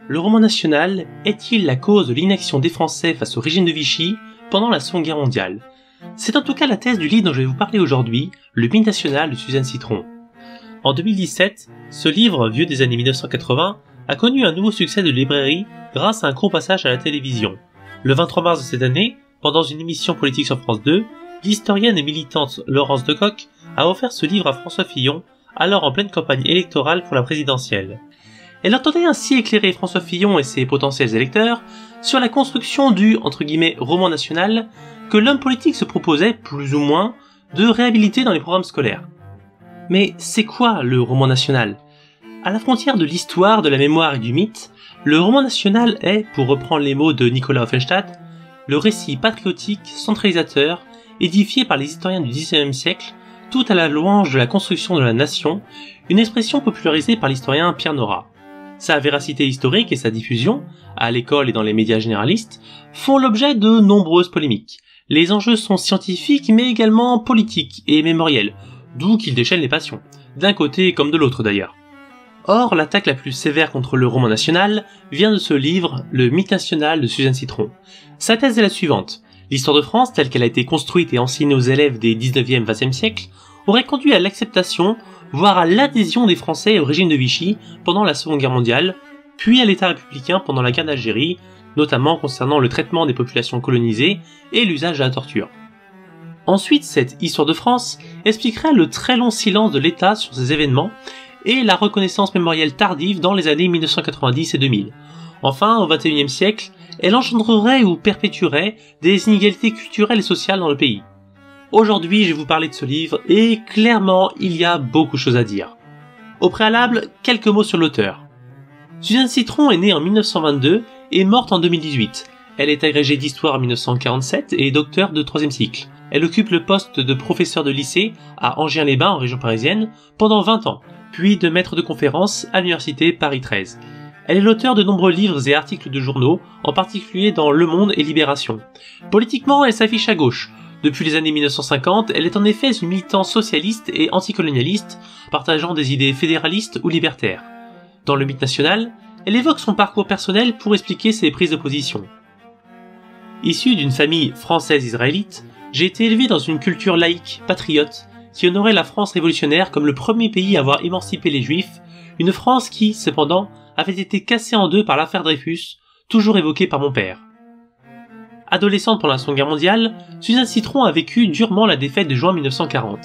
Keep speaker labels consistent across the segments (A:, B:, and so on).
A: Le roman national est-il la cause de l'inaction des Français face au régime de Vichy pendant la Seconde Guerre mondiale? C'est en tout cas la thèse du livre dont je vais vous parler aujourd'hui, Le mythe national de Suzanne Citron. En 2017, ce livre, vieux des années 1980, a connu un nouveau succès de librairie grâce à un court passage à la télévision. Le 23 mars de cette année, pendant une émission politique sur France 2, l'historienne et militante Laurence Decoq a offert ce livre à François Fillon, alors en pleine campagne électorale pour la présidentielle. Elle entendait ainsi éclairer François Fillon et ses potentiels électeurs sur la construction du « roman national » que l'homme politique se proposait, plus ou moins, de réhabiliter dans les programmes scolaires. Mais c'est quoi le roman national? À la frontière de l'histoire, de la mémoire et du mythe, le roman national est, pour reprendre les mots de Nicolas Offenstadt, le récit patriotique, centralisateur, édifié par les historiens du XIXe siècle, tout à la louange de la construction de la nation, une expression popularisée par l'historien Pierre Nora. Sa véracité historique et sa diffusion, à l'école et dans les médias généralistes, font l'objet de nombreuses polémiques. Les enjeux sont scientifiques mais également politiques et mémoriels, d'où qu'ils déchaînent les passions, d'un côté comme de l'autre d'ailleurs. Or, l'attaque la plus sévère contre le roman national vient de ce livre, Le mythe national de Suzanne Citron. Sa thèse est la suivante. L'histoire de France, telle qu'elle a été construite et enseignée aux élèves des 19e et 20e siècles, aurait conduit à l'acceptation, voire à l'adhésion des Français au régime de Vichy pendant la Seconde Guerre mondiale, puis à l'État républicain pendant la guerre d'Algérie, notamment concernant le traitement des populations colonisées et l'usage de la torture. Ensuite, cette histoire de France expliquerait le très long silence de l'État sur ces événements et la reconnaissance mémorielle tardive dans les années 1990 et 2000. Enfin, au XXIe siècle, elle engendrerait ou perpétuerait des inégalités culturelles et sociales dans le pays. Aujourd'hui, je vais vous parler de ce livre, et clairement, il y a beaucoup de choses à dire. Au préalable, quelques mots sur l'auteur. Suzanne Citron est née en 1922 et morte en 2018. Elle est agrégée d'histoire en 1947 et docteure de 3e cycle. Elle occupe le poste de professeur de lycée à Enghien-les-Bains en région parisienne pendant 20 ans, puis de maître de conférence à l'université Paris 13. Elle est l'auteur de nombreux livres et articles de journaux, en particulier dans Le Monde et Libération. Politiquement, elle s'affiche à gauche. Depuis les années 1950, elle est en effet une militante socialiste et anticolonialiste, partageant des idées fédéralistes ou libertaires. Dans le mythe national, elle évoque son parcours personnel pour expliquer ses prises de position. Issue d'une famille française-israélite, j'ai été élevée dans une culture laïque, patriote, qui honorait la France révolutionnaire comme le premier pays à avoir émancipé les Juifs, une France qui, cependant, avait été cassée en deux par l'affaire Dreyfus, toujours évoquée par mon père. Adolescente pendant la Seconde Guerre mondiale, Suzanne Citron a vécu durement la défaite de juin 1940.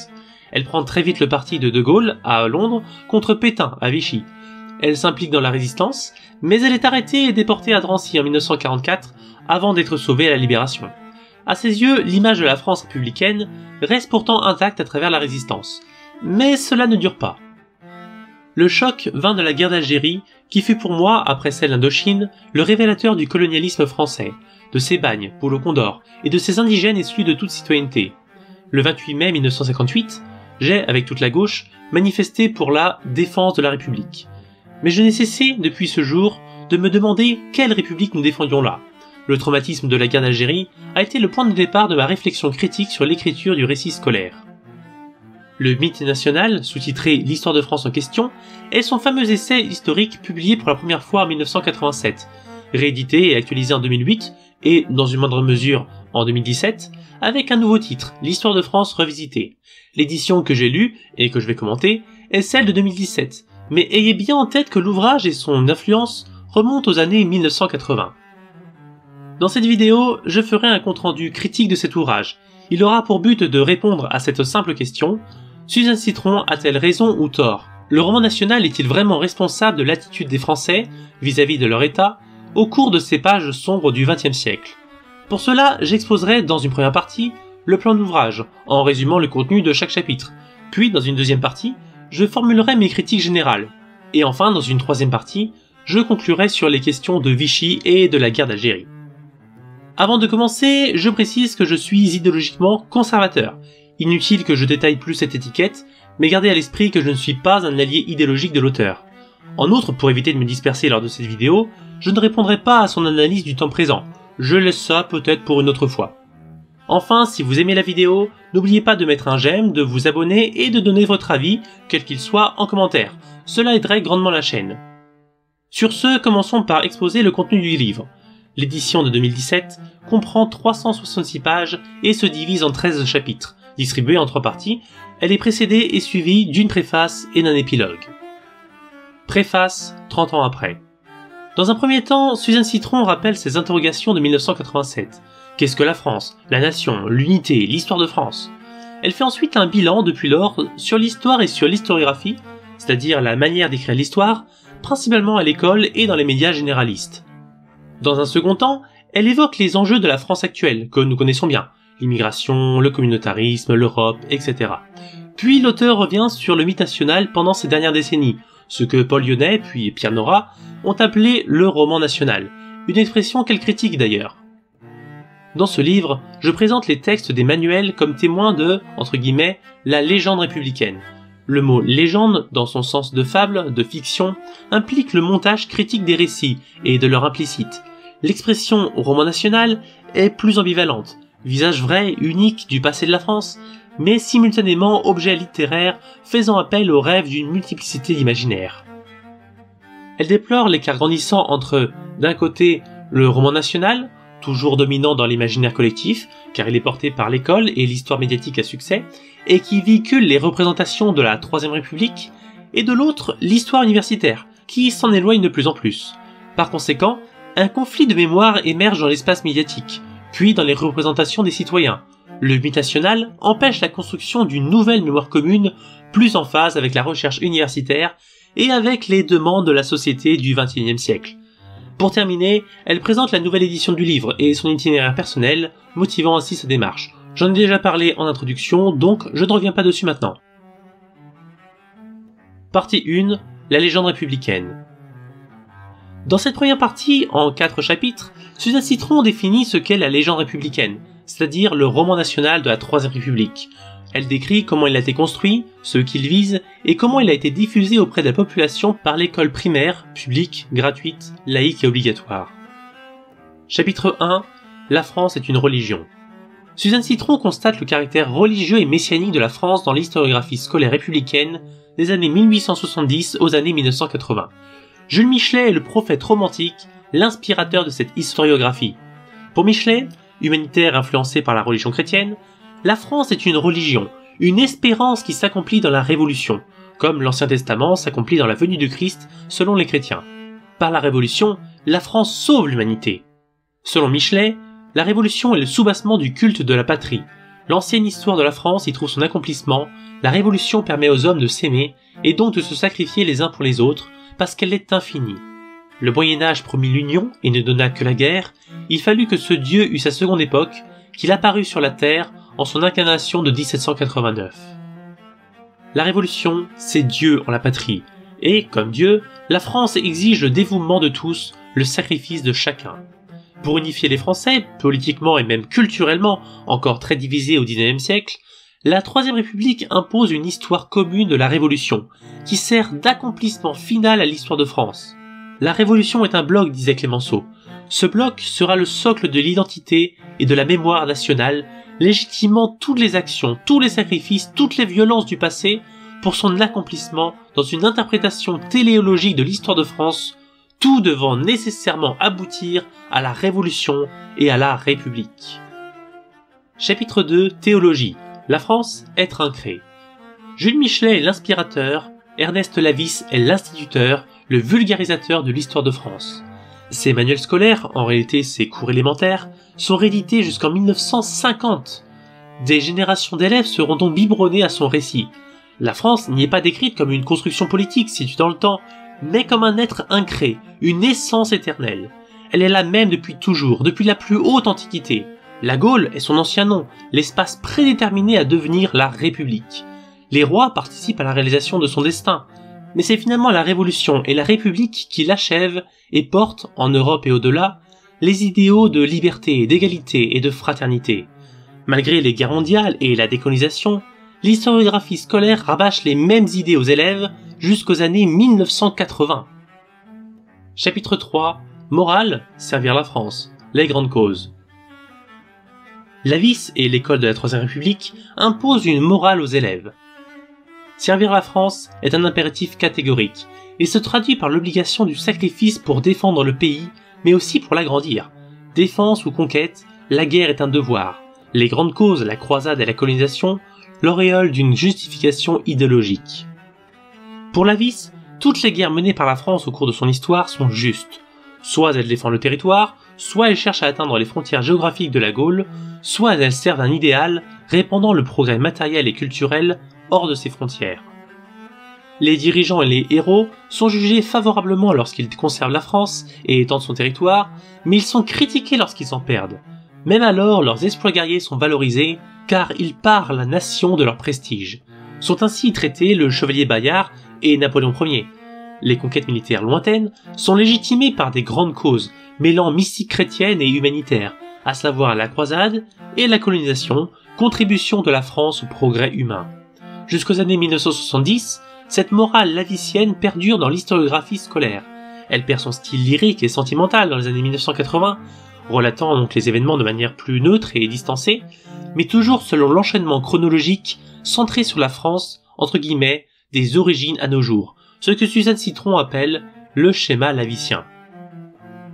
A: Elle prend très vite le parti de De Gaulle, à Londres, contre Pétain, à Vichy. Elle s'implique dans la résistance, mais elle est arrêtée et déportée à Drancy en 1944, avant d'être sauvée à la Libération. À ses yeux, l'image de la France républicaine reste pourtant intacte à travers la résistance. Mais cela ne dure pas. Le choc vint de la guerre d'Algérie, qui fut pour moi, après celle d'Indochine, le révélateur du colonialisme français, de ses bagnes, pour le Condor, et de ses indigènes exclus de toute citoyenneté. Le 28 mai 1958, j'ai, avec toute la gauche, manifesté pour la défense de la République. Mais je n'ai cessé, depuis ce jour, de me demander quelle République nous défendions là. Le traumatisme de la guerre d'Algérie a été le point de départ de ma réflexion critique sur l'écriture du récit scolaire. Le mythe national, sous-titré L'histoire de France en question, est son fameux essai historique publié pour la première fois en 1987, réédité et actualisé en 2008, et, dans une moindre mesure, en 2017, avec un nouveau titre, L'histoire de France revisitée. L'édition que j'ai lue, et que je vais commenter, est celle de 2017, mais ayez bien en tête que l'ouvrage et son influence remontent aux années 1980. Dans cette vidéo, je ferai un compte-rendu critique de cet ouvrage. Il aura pour but de répondre à cette simple question: Suzanne Citron a-t-elle raison ou tort? Le roman national est-il vraiment responsable de l'attitude des Français vis-à-vis de leur État au cours de ces pages sombres du XXe siècle? Pour cela, j'exposerai dans une première partie le plan d'ouvrage, en résumant le contenu de chaque chapitre. Puis, dans une deuxième partie, je formulerai mes critiques générales. Et enfin, dans une troisième partie, je conclurai sur les questions de Vichy et de la guerre d'Algérie. Avant de commencer, je précise que je suis idéologiquement conservateur. Inutile que je détaille plus cette étiquette, mais gardez à l'esprit que je ne suis pas un allié idéologique de l'auteur. En outre, pour éviter de me disperser lors de cette vidéo, je ne répondrai pas à son analyse du temps présent. Je laisse ça peut-être pour une autre fois. Enfin, si vous aimez la vidéo, n'oubliez pas de mettre un j'aime, de vous abonner et de donner votre avis, quel qu'il soit, en commentaire. Cela aiderait grandement la chaîne. Sur ce, commençons par exposer le contenu du livre. L'édition de 2017 comprend 366 pages et se divise en 13 chapitres, distribués en 3 parties. Elle est précédée et suivie d'une préface et d'un épilogue. Préface, 30 ans après. Dans un premier temps, Suzanne Citron rappelle ses interrogations de 1987. Qu'est-ce que la France, la nation, l'unité, l'histoire de France? Elle fait ensuite un bilan depuis lors sur l'histoire et sur l'historiographie, c'est-à-dire la manière d'écrire l'histoire, principalement à l'école et dans les médias généralistes. Dans un second temps, elle évoque les enjeux de la France actuelle, que nous connaissons bien, l'immigration, le communautarisme, l'Europe, etc. Puis l'auteur revient sur le mythe national pendant ces dernières décennies, ce que Paul Lyonnais puis Pierre Nora ont appelé le roman national, une expression qu'elle critique d'ailleurs. Dans ce livre, je présente les textes des manuels comme témoins de, entre guillemets, la légende républicaine. Le mot légende, dans son sens de fable, de fiction, implique le montage critique des récits et de leur implicite. L'expression roman national est plus ambivalente, visage vrai, unique du passé de la France, mais simultanément objet littéraire faisant appel au rêve d'une multiplicité d'imaginaires. Elle déplore l'écart grandissant entre, d'un côté, le roman national, toujours dominant dans l'imaginaire collectif, car il est porté par l'école et l'histoire médiatique à succès, et qui véhicule les représentations de la Troisième République, et de l'autre, l'histoire universitaire, qui s'en éloigne de plus en plus. Par conséquent, un conflit de mémoire émerge dans l'espace médiatique, puis dans les représentations des citoyens. Le mythe national empêche la construction d'une nouvelle mémoire commune, plus en phase avec la recherche universitaire et avec les demandes de la société du XXIe siècle. Pour terminer, elle présente la nouvelle édition du livre et son itinéraire personnel, motivant ainsi sa démarche. J'en ai déjà parlé en introduction, donc je ne reviens pas dessus maintenant. Partie 1, la légende républicaine. Dans cette première partie, en 4 chapitres, Suzanne Citron définit ce qu'est la légende républicaine, c'est-à-dire le roman national de la Troisième République. Elle décrit comment il a été construit, ce qu'il vise, et comment il a été diffusé auprès de la population par l'école primaire, publique, gratuite, laïque et obligatoire. Chapitre 1. La France est une religion. Suzanne Citron constate le caractère religieux et messianique de la France dans l'historiographie scolaire républicaine des années 1870 aux années 1980. Jules Michelet est le prophète romantique, l'inspirateur de cette historiographie. Pour Michelet, humanitaire influencé par la religion chrétienne, la France est une religion, une espérance qui s'accomplit dans la Révolution, comme l'Ancien Testament s'accomplit dans la venue du Christ selon les chrétiens. Par la Révolution, la France sauve l'humanité. Selon Michelet, la Révolution est le soubassement du culte de la patrie. L'ancienne histoire de la France y trouve son accomplissement, la Révolution permet aux hommes de s'aimer et donc de se sacrifier les uns pour les autres parce qu'elle est infinie. Le Moyen-Âge promit l'union et ne donna que la guerre, il fallut que ce Dieu eût sa seconde époque, qu'il apparut sur la terre en son incarnation de 1789. La Révolution, c'est Dieu en la patrie, et, comme Dieu, la France exige le dévouement de tous, le sacrifice de chacun. Pour unifier les Français, politiquement et même culturellement, encore très divisés au XIXe siècle, la Troisième République impose une histoire commune de la Révolution, qui sert d'accomplissement final à l'histoire de France. La Révolution est un bloc, disait Clémenceau. Ce bloc sera le socle de l'identité et de la mémoire nationale, légitimant toutes les actions, tous les sacrifices, toutes les violences du passé pour son accomplissement dans une interprétation téléologique de l'histoire de France, tout devant nécessairement aboutir à la Révolution et à la République. Chapitre 2. Théologie. La France, être incré. Jules Michelet est l'inspirateur, Ernest Lavis est l'instituteur, le vulgarisateur de l'histoire de France. Ses manuels scolaires, en réalité ses cours élémentaires, sont réédités jusqu'en 1950. Des générations d'élèves seront donc biberonnés à son récit. La France n'y est pas décrite comme une construction politique située dans le temps, mais comme un être incré, une essence éternelle. Elle est la même depuis toujours, depuis la plus haute antiquité. La Gaule est son ancien nom, l'espace prédéterminé à devenir la République. Les rois participent à la réalisation de son destin, mais c'est finalement la Révolution et la République qui l'achèvent et portent, en Europe et au-delà, les idéaux de liberté, d'égalité et de fraternité. Malgré les guerres mondiales et la décolonisation, l'historiographie scolaire rabâche les mêmes idées aux élèves jusqu'aux années 1980. Chapitre 3. Morale, servir la France, les grandes causes. Lavis et l'école de la Troisième République imposent une morale aux élèves. Servir la France est un impératif catégorique, et se traduit par l'obligation du sacrifice pour défendre le pays, mais aussi pour l'agrandir. Défense ou conquête, la guerre est un devoir. Les grandes causes, la croisade et la colonisation, l'auréole d'une justification idéologique. Pour Lavis, toutes les guerres menées par la France au cours de son histoire sont justes. Soit elles défendent le territoire, soit elles cherchent à atteindre les frontières géographiques de la Gaule, soit elles servent un idéal répandant le progrès matériel et culturel hors de ses frontières. Les dirigeants et les héros sont jugés favorablement lorsqu'ils conservent la France et étendent son territoire, mais ils sont critiqués lorsqu'ils en perdent. Même alors, leurs exploits guerriers sont valorisés, car ils parent la nation de leur prestige. Sont ainsi traités le chevalier Bayard et Napoléon Ier. Les conquêtes militaires lointaines sont légitimées par des grandes causes, mêlant mystique chrétienne et humanitaire, à savoir la croisade et la colonisation, contribution de la France au progrès humain. Jusqu'aux années 1970, cette morale lavicienne perdure dans l'historiographie scolaire. Elle perd son style lyrique et sentimental dans les années 1980, relatant donc les événements de manière plus neutre et distancée, mais toujours selon l'enchaînement chronologique centré sur la France, entre guillemets, des origines à nos jours, ce que Suzanne Citron appelle le schéma lavicien.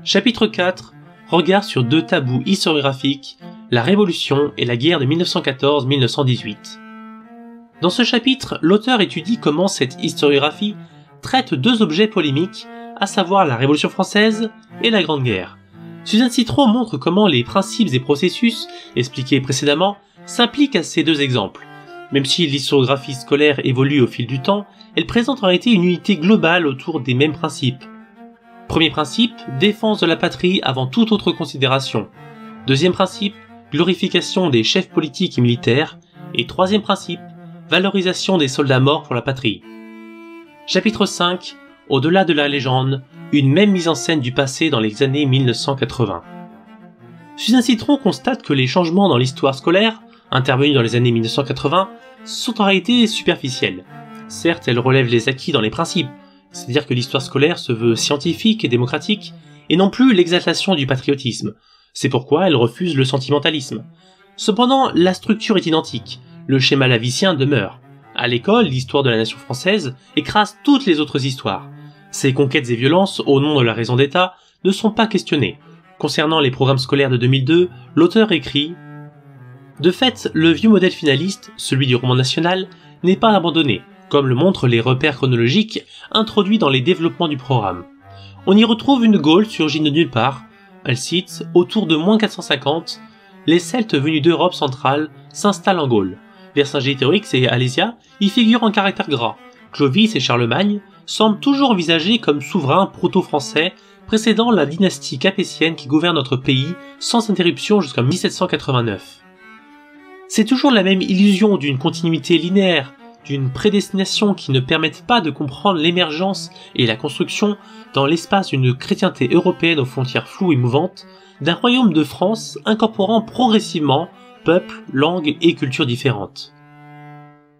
A: Chapitre 4. Regard sur deux tabous historiographiques, la Révolution et la guerre de 1914-1918. Dans ce chapitre, l'auteur étudie comment cette historiographie traite deux objets polémiques, à savoir la Révolution française et la Grande Guerre. Suzanne Citron montre comment les principes et processus, expliqués précédemment, s'appliquent à ces deux exemples. Même si l'historiographie scolaire évolue au fil du temps, elle présente en réalité une unité globale autour des mêmes principes. Premier principe, défense de la patrie avant toute autre considération. Deuxième principe, glorification des chefs politiques et militaires. Et troisième principe, valorisation des soldats morts pour la patrie. Chapitre 5. Au-delà de la légende, une même mise en scène du passé dans les années 1980. Suzanne Citron constate que les changements dans l'histoire scolaire, intervenus dans les années 1980, sont en réalité superficiels. Certes, elle relève les acquis dans les principes, c'est-à-dire que l'histoire scolaire se veut scientifique et démocratique, et non plus l'exaltation du patriotisme. C'est pourquoi elle refuse le sentimentalisme. Cependant, la structure est identique, le schéma lavicien demeure. À l'école, l'histoire de la nation française écrase toutes les autres histoires. Ces conquêtes et violences, au nom de la raison d'État, ne sont pas questionnées. Concernant les programmes scolaires de 2002, l'auteur écrit « De fait, le vieux modèle finaliste, celui du roman national, n'est pas abandonné, comme le montrent les repères chronologiques introduits dans les développements du programme. On y retrouve une Gaule surgie de nulle part. Elle cite « Autour de -450, les Celtes venus d'Europe centrale s'installent en Gaule. Vercingétorix et Alésia y figurent en caractère gras. Clovis et Charlemagne semblent toujours envisagés comme souverains proto-français précédant la dynastie capétienne qui gouverne notre pays sans interruption jusqu'en 1789. C'est toujours la même illusion d'une continuité linéaire, d'une prédestination qui ne permettent pas de comprendre l'émergence et la construction dans l'espace d'une chrétienté européenne aux frontières floues et mouvantes, d'un royaume de France incorporant progressivement peuples, langues et cultures différentes.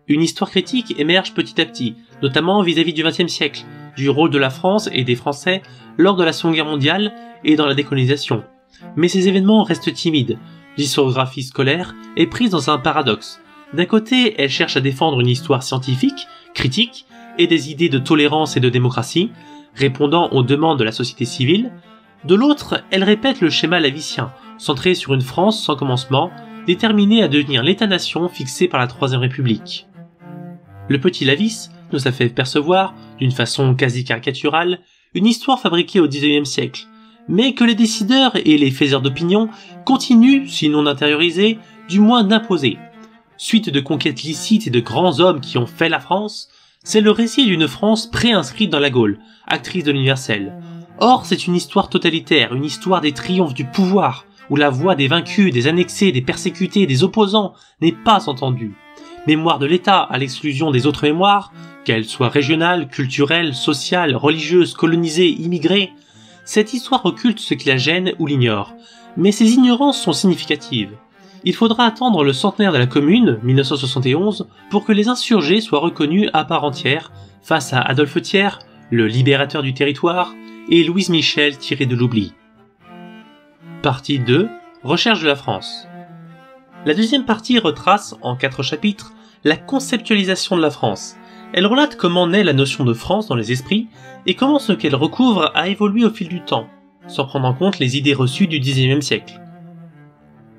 A: Une histoire critique émerge petit à petit, notamment vis-à-vis du XXe siècle, du rôle de la France et des Français lors de la Seconde Guerre mondiale et dans la décolonisation. Mais ces événements restent timides. L'historiographie scolaire est prise dans un paradoxe. D'un côté, elle cherche à défendre une histoire scientifique, critique, et des idées de tolérance et de démocratie, répondant aux demandes de la société civile. De l'autre, elle répète le schéma lavicien, centré sur une France sans commencement, déterminée à devenir l'État-nation fixé par la Troisième République. Le petit Lavis nous a fait percevoir, d'une façon quasi caricaturale, une histoire fabriquée au XIXe siècle, mais que les décideurs et les faiseurs d'opinion continuent, sinon d'intérioriser, du moins d'imposer. Suite de conquêtes licites et de grands hommes qui ont fait la France, c'est le récit d'une France préinscrite dans la Gaule, actrice de l'universel. Or, c'est une histoire totalitaire, une histoire des triomphes du pouvoir, où la voix des vaincus, des annexés, des persécutés, des opposants n'est pas entendue. Mémoire de l'État à l'exclusion des autres mémoires, qu'elles soient régionales, culturelles, sociales, religieuses, colonisées, immigrées, cette histoire occulte ce qui la gêne ou l'ignore, mais ces ignorances sont significatives. Il faudra attendre le centenaire de la Commune, 1971, pour que les insurgés soient reconnus à part entière, face à Adolphe Thiers, le libérateur du territoire, et Louise Michel tiré de l'oubli. Partie 2. Recherche de la France. La deuxième partie retrace, en 4 chapitres, la conceptualisation de la France. Elle relate comment naît la notion de France dans les esprits et comment ce qu'elle recouvre a évolué au fil du temps, sans prendre en compte les idées reçues du XIXe siècle.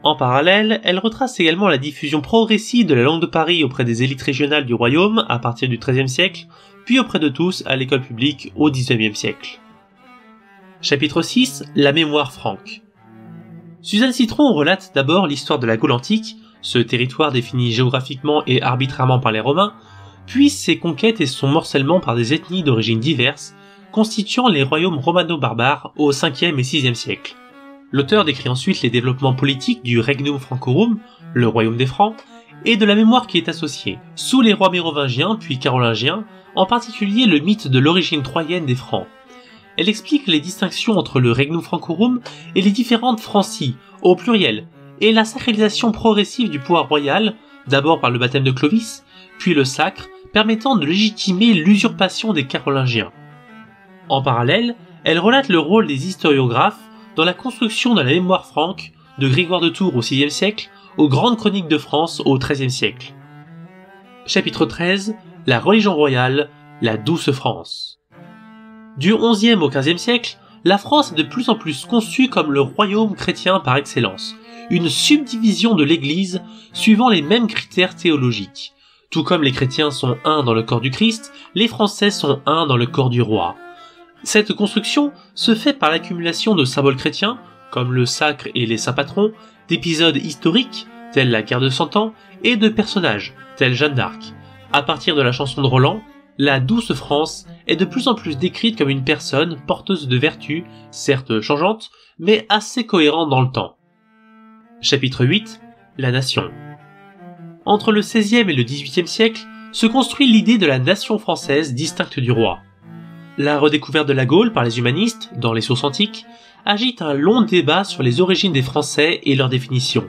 A: En parallèle, elle retrace également la diffusion progressive de la langue de Paris auprès des élites régionales du royaume à partir du XIIIe siècle, puis auprès de tous à l'école publique au XIXe siècle. Chapitre 6. La mémoire franque. Suzanne Citron relate d'abord l'histoire de la Gaule antique, ce territoire défini géographiquement et arbitrairement par les Romains, puis ses conquêtes et son morcellement par des ethnies d'origines diverses, constituant les royaumes romano-barbares au 5e et 6e siècle. L'auteur décrit ensuite les développements politiques du Regnum Francorum, le royaume des Francs, et de la mémoire qui est associée, sous les rois mérovingiens puis carolingiens, en particulier le mythe de l'origine troyenne des Francs. Elle explique les distinctions entre le Regnum Francorum et les différentes Francies, au pluriel, et la sacralisation progressive du pouvoir royal, d'abord par le baptême de Clovis, puis le sacre, permettant de légitimer l'usurpation des Carolingiens. En parallèle, elle relate le rôle des historiographes dans la construction de la mémoire franque, de Grégoire de Tours au VIe siècle aux grandes chroniques de France au XIIIe siècle. Chapitre 13. La religion royale, la douce France. Du XIe au XVe siècle, la France est de plus en plus conçue comme le royaume chrétien par excellence, une subdivision de l'Église suivant les mêmes critères théologiques. Tout comme les chrétiens sont un dans le corps du Christ, les Français sont un dans le corps du roi. Cette construction se fait par l'accumulation de symboles chrétiens, comme le sacre et les saints patrons, d'épisodes historiques, tels la guerre de Cent Ans, et de personnages, tels Jeanne d'Arc. À partir de la chanson de Roland, la douce France est de plus en plus décrite comme une personne porteuse de vertus, certes changeantes, mais assez cohérente dans le temps. Chapitre 8. La nation. Entre le XVIe et le XVIIIe siècle se construit l'idée de la nation française distincte du roi. La redécouverte de la Gaule par les humanistes, dans les sources antiques, agite un long débat sur les origines des Français et leur définition.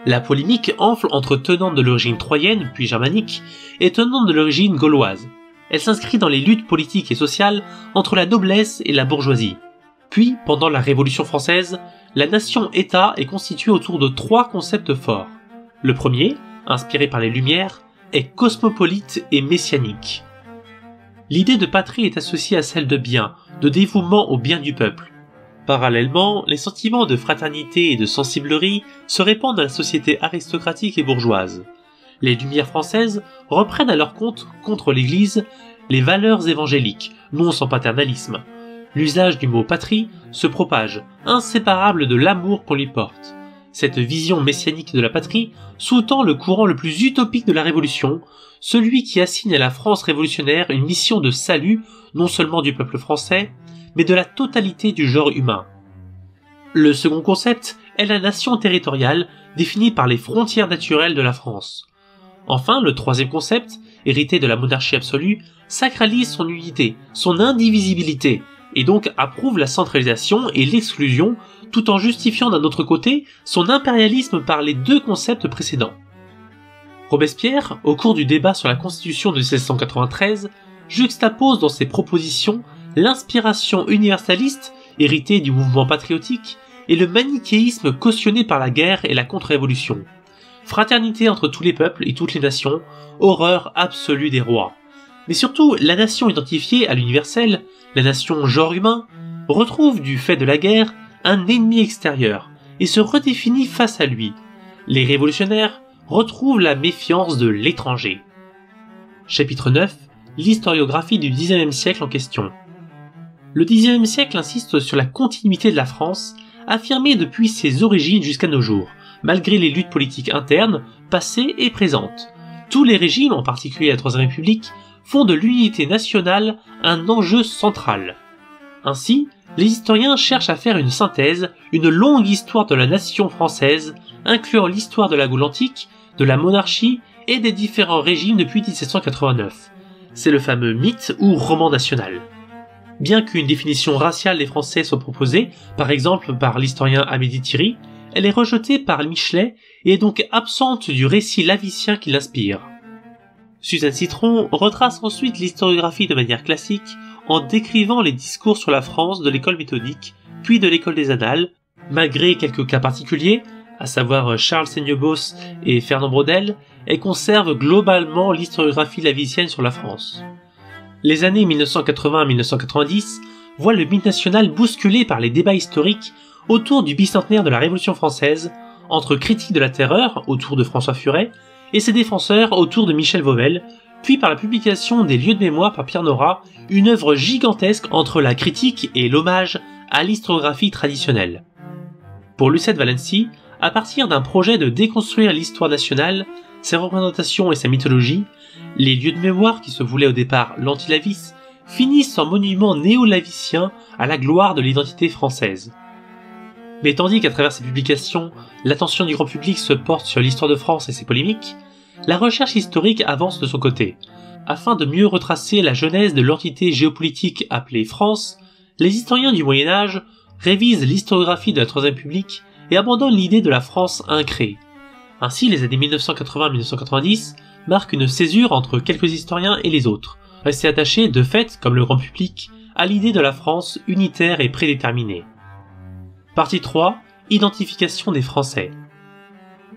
A: La polémique enfle entre tenants de l'origine troyenne, puis germanique, et tenants de l'origine gauloise. Elle s'inscrit dans les luttes politiques et sociales entre la noblesse et la bourgeoisie. Puis, pendant la Révolution française, la nation-État est constituée autour de 3 concepts forts. Le premier, inspiré par les Lumières, est cosmopolite et messianique. L'idée de patrie est associée à celle de bien, de dévouement au bien du peuple. Parallèlement, les sentiments de fraternité et de sensiblerie se répandent dans la société aristocratique et bourgeoise. Les Lumières françaises reprennent à leur compte, contre l'Église, les valeurs évangéliques, non sans paternalisme. L'usage du mot patrie se propage, inséparable de l'amour qu'on lui porte. Cette vision messianique de la patrie sous-tend le courant le plus utopique de la Révolution, celui qui assigne à la France révolutionnaire une mission de salut non seulement du peuple français, mais de la totalité du genre humain. Le second concept est la nation territoriale définie par les frontières naturelles de la France. Enfin, le troisième concept, hérité de la monarchie absolue, sacralise son unité, son indivisibilité, et donc approuve la centralisation et l'exclusion, tout en justifiant d'un autre côté son impérialisme par les 2 concepts précédents. Robespierre, au cours du débat sur la Constitution de 1693, juxtapose dans ses propositions l'inspiration universaliste, héritée du mouvement patriotique, et le manichéisme cautionné par la guerre et la contre-révolution. Fraternité entre tous les peuples et toutes les nations, horreur absolue des rois. Mais surtout, la nation identifiée à l'universel, la nation genre humain, retrouve du fait de la guerre un ennemi extérieur et se redéfinit face à lui. Les révolutionnaires retrouvent la méfiance de l'étranger. Chapitre 9. L'historiographie du XIXe siècle en question. Le XIXe siècle insiste sur la continuité de la France, affirmée depuis ses origines jusqu'à nos jours, malgré les luttes politiques internes, passées et présentes. Tous les régimes, en particulier la Troisième République, font de l'unité nationale un enjeu central. Ainsi, les historiens cherchent à faire une synthèse, une longue histoire de la nation française, incluant l'histoire de la Gaule antique, de la monarchie et des différents régimes depuis 1789. C'est le fameux mythe ou roman national. Bien qu'une définition raciale des Français soit proposée, par exemple par l'historien Amédée Thierry, elle est rejetée par Michelet et est donc absente du récit lavicien qui l'inspire. Suzanne Citron retrace ensuite l'historiographie de manière classique en décrivant les discours sur la France de l'école méthodique, puis de l'école des annales, malgré quelques cas particuliers, à savoir Charles Seignebos et Fernand Braudel, elle conserve globalement l'historiographie lavicienne sur la France. Les années 1980-1990 voient le mythe national bousculé par les débats historiques autour du bicentenaire de la Révolution française, entre critiques de la terreur autour de François Furet et ses défenseurs autour de Michel Vauvel, puis par la publication des Lieux de mémoire par Pierre Nora, une œuvre gigantesque entre la critique et l'hommage à l'historiographie traditionnelle. Pour Lucette Valency, à partir d'un projet de déconstruire l'histoire nationale, ses représentations et sa mythologie, les Lieux de mémoire qui se voulaient au départ l'anti-lavis finissent en monument néo-lavicien à la gloire de l'identité française. Mais tandis qu'à travers ces publications, l'attention du grand public se porte sur l'histoire de France et ses polémiques, la recherche historique avance de son côté. Afin de mieux retracer la genèse de l'entité géopolitique appelée France, les historiens du Moyen-Âge révisent l'historiographie de la Troisième République et abandonnent l'idée de la France incrée. Ainsi, les années 1980-1990 marquent une césure entre quelques historiens et les autres, restés attachés de fait, comme le grand public, à l'idée de la France unitaire et prédéterminée. Partie 3. Identification des Français.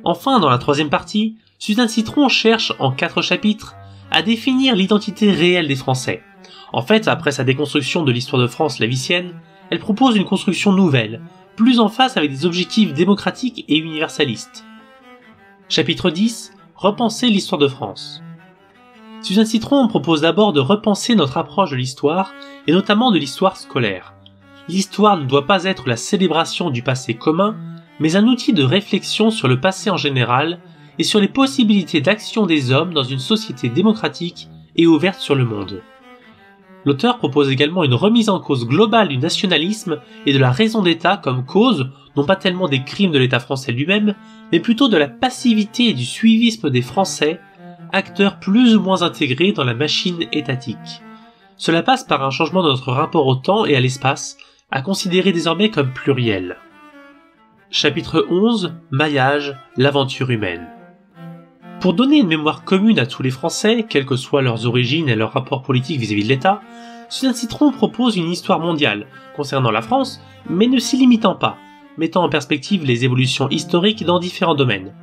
A: Enfin, dans la troisième partie, Suzanne Citron cherche, en 4 chapitres, à définir l'identité réelle des Français. En fait, après sa déconstruction de l'histoire de France lavicienne, elle propose une construction nouvelle, plus en phase avec des objectifs démocratiques et universalistes. Chapitre 10. Repenser l'histoire de France. Suzanne Citron propose d'abord de repenser notre approche de l'histoire, et notamment de l'histoire scolaire. L'histoire ne doit pas être la célébration du passé commun, mais un outil de réflexion sur le passé en général et sur les possibilités d'action des hommes dans une société démocratique et ouverte sur le monde. L'auteur propose également une remise en cause globale du nationalisme et de la raison d'État comme cause, non pas tellement des crimes de l'État français lui-même, mais plutôt de la passivité et du suivisme des Français, acteurs plus ou moins intégrés dans la machine étatique. Cela passe par un changement de notre rapport au temps et à l'espace, à considérer désormais comme pluriel. Chapitre 11. Maillage, l'aventure humaine. Pour donner une mémoire commune à tous les Français, quelles que soient leurs origines et leurs rapports politiques vis-à-vis de l'État, Suzanne Citron propose une histoire mondiale, concernant la France, mais ne s'y limitant pas, mettant en perspective les évolutions historiques dans différents domaines.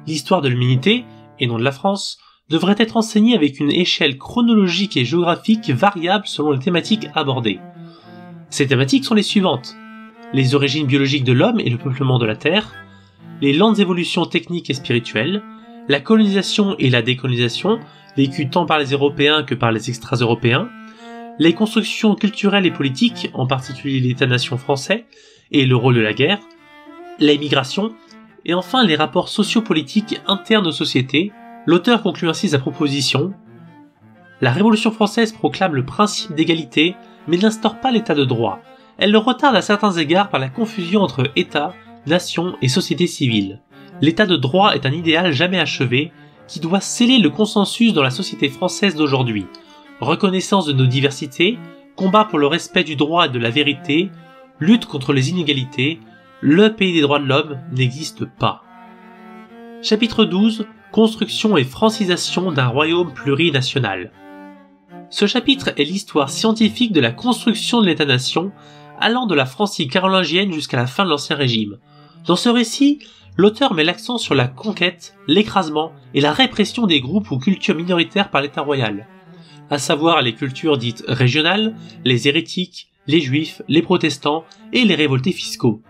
A: L'histoire de l'humanité, et non de la France, devrait être enseignée avec une échelle chronologique et géographique variable selon les thématiques abordées. Ces thématiques sont les suivantes: les origines biologiques de l'homme et le peuplement de la Terre, les lentes évolutions techniques et spirituelles, la colonisation et la décolonisation, vécues tant par les Européens que par les extra-européens, les constructions culturelles et politiques, en particulier l'État-nation français et le rôle de la guerre, l'immigration, et enfin les rapports sociopolitiques internes aux sociétés. L'auteur conclut ainsi sa proposition. La Révolution française proclame le principe d'égalité, mais n'instaure pas l'état de droit. Elle le retarde à certains égards par la confusion entre État, nation et société civile. L'état de droit est un idéal jamais achevé, qui doit sceller le consensus dans la société française d'aujourd'hui. Reconnaissance de nos diversités, combat pour le respect du droit et de la vérité, lutte contre les inégalités, le pays des droits de l'homme n'existe pas. Chapitre 12. Construction et francisation d'un royaume plurinational. Ce chapitre est l'histoire scientifique de la construction de l'État-nation, allant de la Francie carolingienne jusqu'à la fin de l'Ancien Régime. Dans ce récit, l'auteur met l'accent sur la conquête, l'écrasement et la répression des groupes ou cultures minoritaires par l'État royal, à savoir les cultures dites régionales, les hérétiques, les juifs, les protestants et les révoltés fiscaux.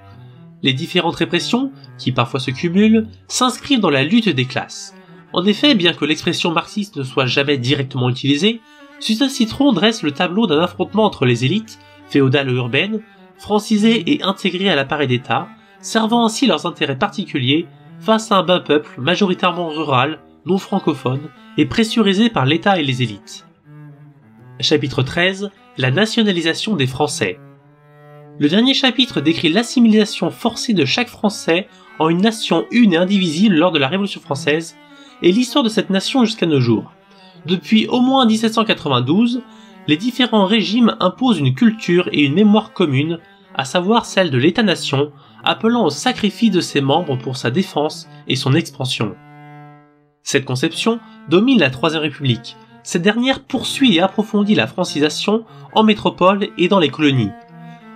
A: Les différentes répressions, qui parfois se cumulent, s'inscrivent dans la lutte des classes. En effet, bien que l'expression marxiste ne soit jamais directement utilisée, Suzanne Citron dresse le tableau d'un affrontement entre les élites, féodales ou urbaines, francisées et intégrées à l'appareil d'État, servant ainsi leurs intérêts particuliers face à un bas peuple majoritairement rural, non francophone, et pressurisé par l'État et les élites. Chapitre 13. La nationalisation des Français. Le dernier chapitre décrit l'assimilation forcée de chaque Français en une nation une et indivisible lors de la Révolution française, et l'histoire de cette nation jusqu'à nos jours. Depuis au moins 1792, les différents régimes imposent une culture et une mémoire commune, à savoir celle de l'État-nation, appelant au sacrifice de ses membres pour sa défense et son expansion. Cette conception domine la Troisième République. Cette dernière poursuit et approfondit la francisation en métropole et dans les colonies.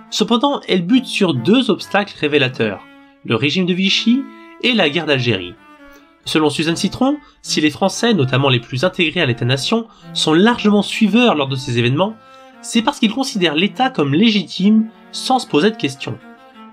A: Cependant, elle bute sur deux obstacles révélateurs, le régime de Vichy et la guerre d'Algérie. Selon Suzanne Citron, si les Français, notamment les plus intégrés à l'État-nation, sont largement suiveurs lors de ces événements, c'est parce qu'ils considèrent l'État comme légitime sans se poser de questions.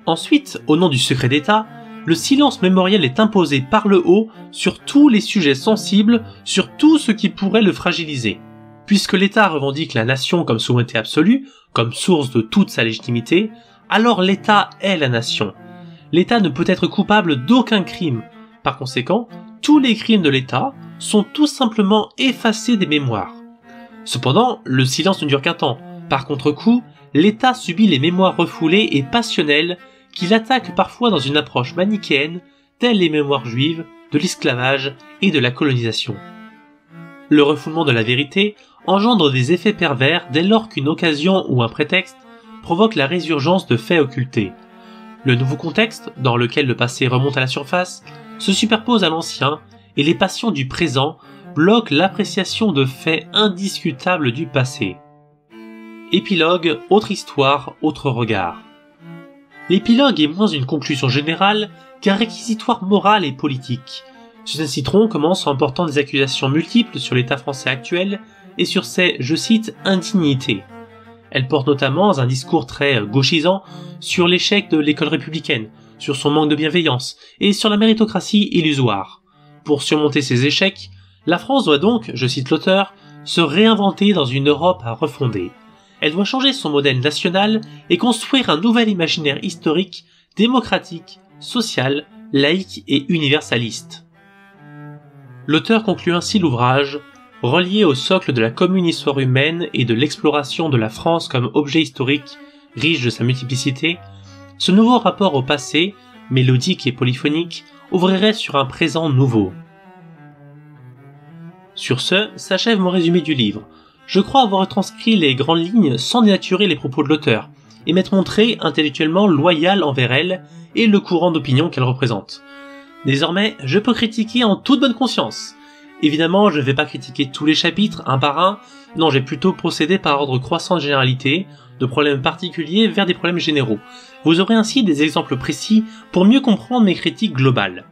A: Ensuite, au nom du secret d'État, le silence mémoriel est imposé par le haut sur tous les sujets sensibles, sur tout ce qui pourrait le fragiliser. Puisque l'État revendique la nation comme souveraineté absolue, comme source de toute sa légitimité, alors l'État est la nation. L'État ne peut être coupable d'aucun crime. Par conséquent, tous les crimes de l'État sont tout simplement effacés des mémoires. Cependant, le silence ne dure qu'un temps. Par contre-coup, l'État subit les mémoires refoulées et passionnelles qu'il attaque parfois dans une approche manichéenne, telles les mémoires juives, de l'esclavage et de la colonisation. Le refoulement de la vérité engendre des effets pervers dès lors qu'une occasion ou un prétexte provoque la résurgence de faits occultés. Le nouveau contexte, dans lequel le passé remonte à la surface, se superpose à l'ancien et les passions du présent bloquent l'appréciation de faits indiscutables du passé. Épilogue, autre histoire, autre regard. L'épilogue est moins une conclusion générale qu'un réquisitoire moral et politique. Suzanne Citron commence en portant des accusations multiples sur l'État français actuel et sur ses, je cite, indignités. Elle porte notamment un discours très gauchisant sur l'échec de l'école républicaine, sur son manque de bienveillance et sur la méritocratie illusoire. Pour surmonter ces échecs, la France doit donc, je cite l'auteur, se réinventer dans une Europe à refonder. Elle doit changer son modèle national et construire un nouvel imaginaire historique, démocratique, social, laïque et universaliste. L'auteur conclut ainsi l'ouvrage, relié au socle de la commune histoire humaine et de l'exploration de la France comme objet historique, riche de sa multiplicité. Ce nouveau rapport au passé, mélodique et polyphonique, ouvrirait sur un présent nouveau. Sur ce, s'achève mon résumé du livre. Je crois avoir retranscrit les grandes lignes sans dénaturer les propos de l'auteur, et m'être montré intellectuellement loyal envers elle et le courant d'opinion qu'elle représente. Désormais, je peux critiquer en toute bonne conscience. Évidemment, je ne vais pas critiquer tous les chapitres, un par un, non, j'ai plutôt procédé par ordre croissant de généralité, de problèmes particuliers vers des problèmes généraux. Vous aurez ainsi des exemples précis pour mieux comprendre mes critiques globales.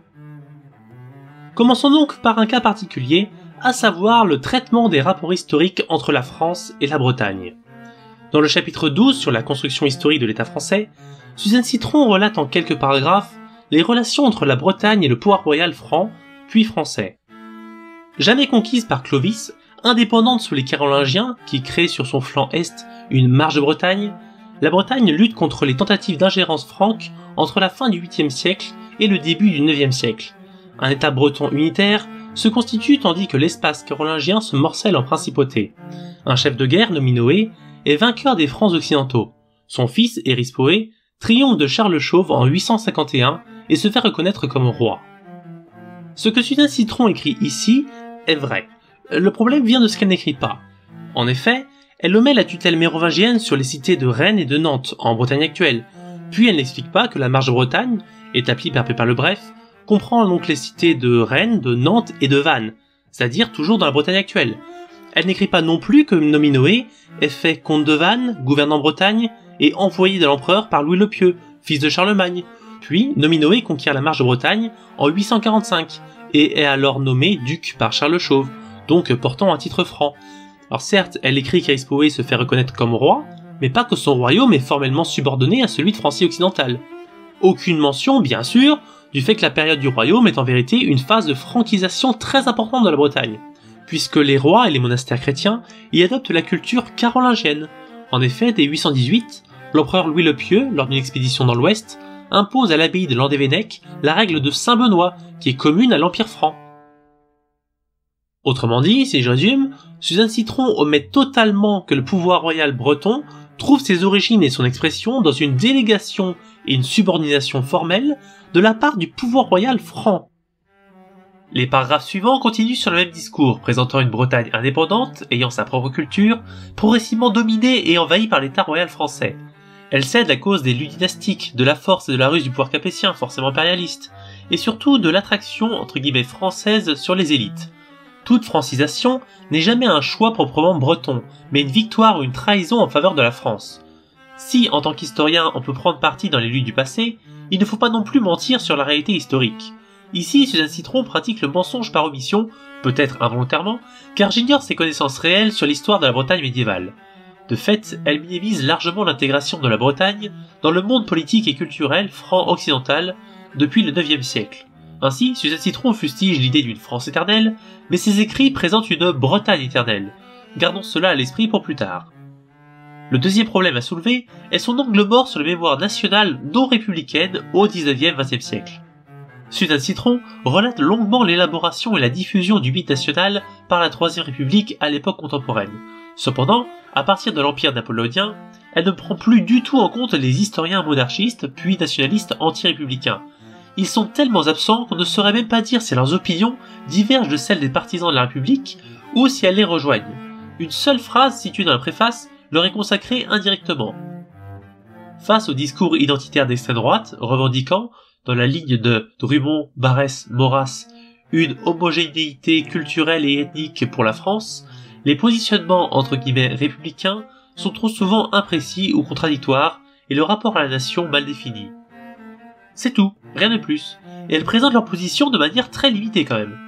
A: Commençons donc par un cas particulier, à savoir le traitement des rapports historiques entre la France et la Bretagne. Dans le chapitre 12 sur la construction historique de l'État français, Suzanne Citron relate en quelques paragraphes les relations entre la Bretagne et le pouvoir royal franc, puis français. Jamais conquise par Clovis, indépendante sous les Carolingiens, qui créent sur son flanc est une marge de Bretagne, la Bretagne lutte contre les tentatives d'ingérence franque entre la fin du 8e siècle et le début du 9e siècle. Un État breton unitaire se constitue tandis que l'espace carolingien se morcelle en principauté. Un chef de guerre nommé Noé est vainqueur des Francs occidentaux. Son fils, Érispoé, triomphe de Charles le Chauve en 851 et se fait reconnaître comme roi. Ce que Suzanne Citron écrit ici est vrai. Le problème vient de ce qu'elle n'écrit pas. En effet, elle omet la tutelle mérovingienne sur les cités de Rennes et de Nantes, en Bretagne actuelle, puis elle n'explique pas que la marche de Bretagne, établie par Pépin le Bref, comprend donc les cités de Rennes, de Nantes et de Vannes, c'est-à-dire toujours dans la Bretagne actuelle. Elle n'écrit pas non plus que Nominoé est fait comte de Vannes, gouvernant Bretagne, et envoyé de l'empereur par Louis le Pieux, fils de Charlemagne. Puis Nominoé conquiert la marche de Bretagne en 845, et est alors nommé duc par Charles le Chauve, donc portant un titre franc. Alors certes, elle écrit qu'Aispoé se fait reconnaître comme roi, mais pas que son royaume est formellement subordonné à celui de Francie occidentale. Aucune mention, bien sûr, du fait que la période du royaume est en vérité une phase de franquisation très importante de la Bretagne, puisque les rois et les monastères chrétiens y adoptent la culture carolingienne. En effet, dès 818, l'empereur Louis le Pieux, lors d'une expédition dans l'ouest, impose à l'abbaye de Landévennec la règle de Saint-Benoît, qui est commune à l'Empire franc. Autrement dit, si je résume, Suzanne Citron omet totalement que le pouvoir royal breton trouve ses origines et son expression dans une délégation et une subordination formelle de la part du pouvoir royal franc. Les paragraphes suivants continuent sur le même discours, présentant une Bretagne indépendante, ayant sa propre culture, progressivement dominée et envahie par l'État royal français. Elle cède à cause des luttes dynastiques, de la force et de la ruse du pouvoir capétien, forcément impérialiste, et surtout de l'attraction entre guillemets française sur les élites. Toute francisation n'est jamais un choix proprement breton, mais une victoire ou une trahison en faveur de la France. Si, en tant qu'historien, on peut prendre parti dans les luttes du passé, il ne faut pas non plus mentir sur la réalité historique. Ici, Suzanne Citron pratique le mensonge par omission, peut-être involontairement, car j'ignore ses connaissances réelles sur l'histoire de la Bretagne médiévale. De fait, elle minimise largement l'intégration de la Bretagne dans le monde politique et culturel franc-occidental depuis le IXe siècle. Ainsi, Suzanne Citron fustige l'idée d'une France éternelle, mais ses écrits présentent une Bretagne éternelle. Gardons cela à l'esprit pour plus tard. Le deuxième problème à soulever est son angle mort sur la mémoire nationale non républicaine au XIXe-XXe siècle. Suzanne Citron relate longuement l'élaboration et la diffusion du mythe national par la Troisième République à l'époque contemporaine. Cependant, à partir de l'Empire napoléonien, elle ne prend plus du tout en compte les historiens monarchistes puis nationalistes anti-républicains. Ils sont tellement absents qu'on ne saurait même pas dire si leurs opinions divergent de celles des partisans de la République ou si elles les rejoignent. Une seule phrase située dans la préface leur est consacrée indirectement. Face au discours identitaire d'extrême droite, revendiquant, dans la ligne de Drummond, Barrès, Maurras, une homogénéité culturelle et ethnique pour la France, les positionnements entre guillemets républicains sont trop souvent imprécis ou contradictoires et le rapport à la nation mal défini. C'est tout, rien de plus, et elles présentent leur position de manière très limitée quand même.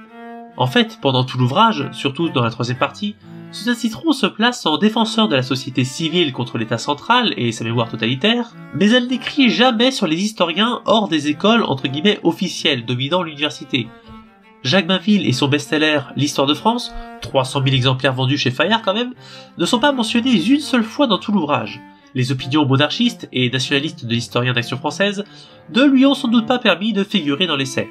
A: En fait, pendant tout l'ouvrage, surtout dans la troisième partie, Suzanne Citron se place en défenseur de la société civile contre l'État central et sa mémoire totalitaire, mais elle n'écrit jamais sur les historiens hors des écoles entre guillemets officielles dominant l'université. Jacques Bainville et son best-seller L'Histoire de France, 300 000 exemplaires vendus chez Fayard quand même, ne sont pas mentionnés une seule fois dans tout l'ouvrage. Les opinions monarchistes et nationalistes de l'historien d'Action française ne lui ont sans doute pas permis de figurer dans l'essai.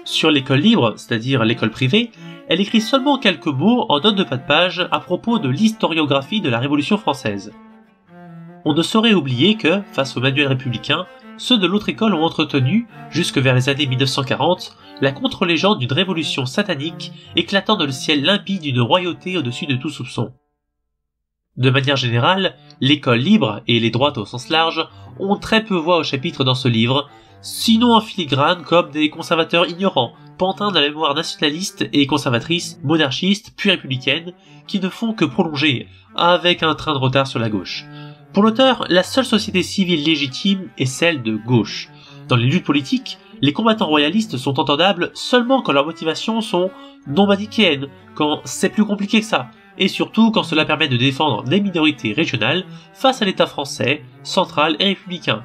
A: Sur l'école libre, c'est-à-dire l'école privée, elle écrit seulement quelques mots en note de bas de page à propos de l'historiographie de la Révolution française. On ne saurait oublier que, face aux manuels républicains, ceux de l'autre école ont entretenu, jusque vers les années 1940, la contre-légende d'une révolution satanique éclatant dans le ciel limpide d'une royauté au-dessus de tout soupçon. De manière générale, l'école libre et les droites au sens large ont très peu voix au chapitre dans ce livre, sinon en filigrane comme des conservateurs ignorants, pantins de la mémoire nationaliste et conservatrice, monarchiste puis républicaine, qui ne font que prolonger, avec un train de retard sur la gauche. Pour l'auteur, la seule société civile légitime est celle de gauche. Dans les luttes politiques, les combattants royalistes sont entendables seulement quand leurs motivations sont non manichéennes, quand c'est plus compliqué que ça, et surtout quand cela permet de défendre des minorités régionales face à l'État français, central et républicain.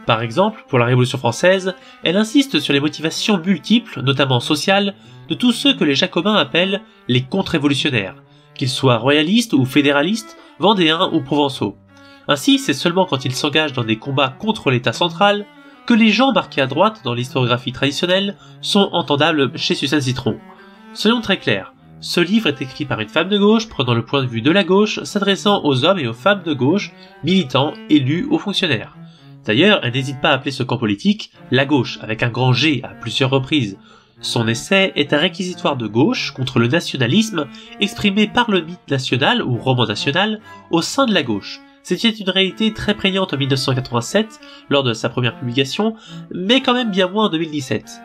A: Par exemple, pour la Révolution française, elle insiste sur les motivations multiples, notamment sociales, de tous ceux que les Jacobins appellent les contre-révolutionnaires, qu'ils soient royalistes ou fédéralistes, vendéens ou provençaux. Ainsi, c'est seulement quand ils s'engagent dans des combats contre l'État central que les gens marqués à droite dans l'historiographie traditionnelle sont entendables chez Suzanne Citron. Soyons très clairs, ce livre est écrit par une femme de gauche prenant le point de vue de la gauche, s'adressant aux hommes et aux femmes de gauche, militants, élus ou fonctionnaires. D'ailleurs, elle n'hésite pas à appeler ce camp politique la gauche, avec un grand G à plusieurs reprises. Son essai est un réquisitoire de gauche contre le nationalisme exprimé par le mythe national ou roman national au sein de la gauche. C'était une réalité très prégnante en 1987, lors de sa première publication, mais quand même bien moins en 2017.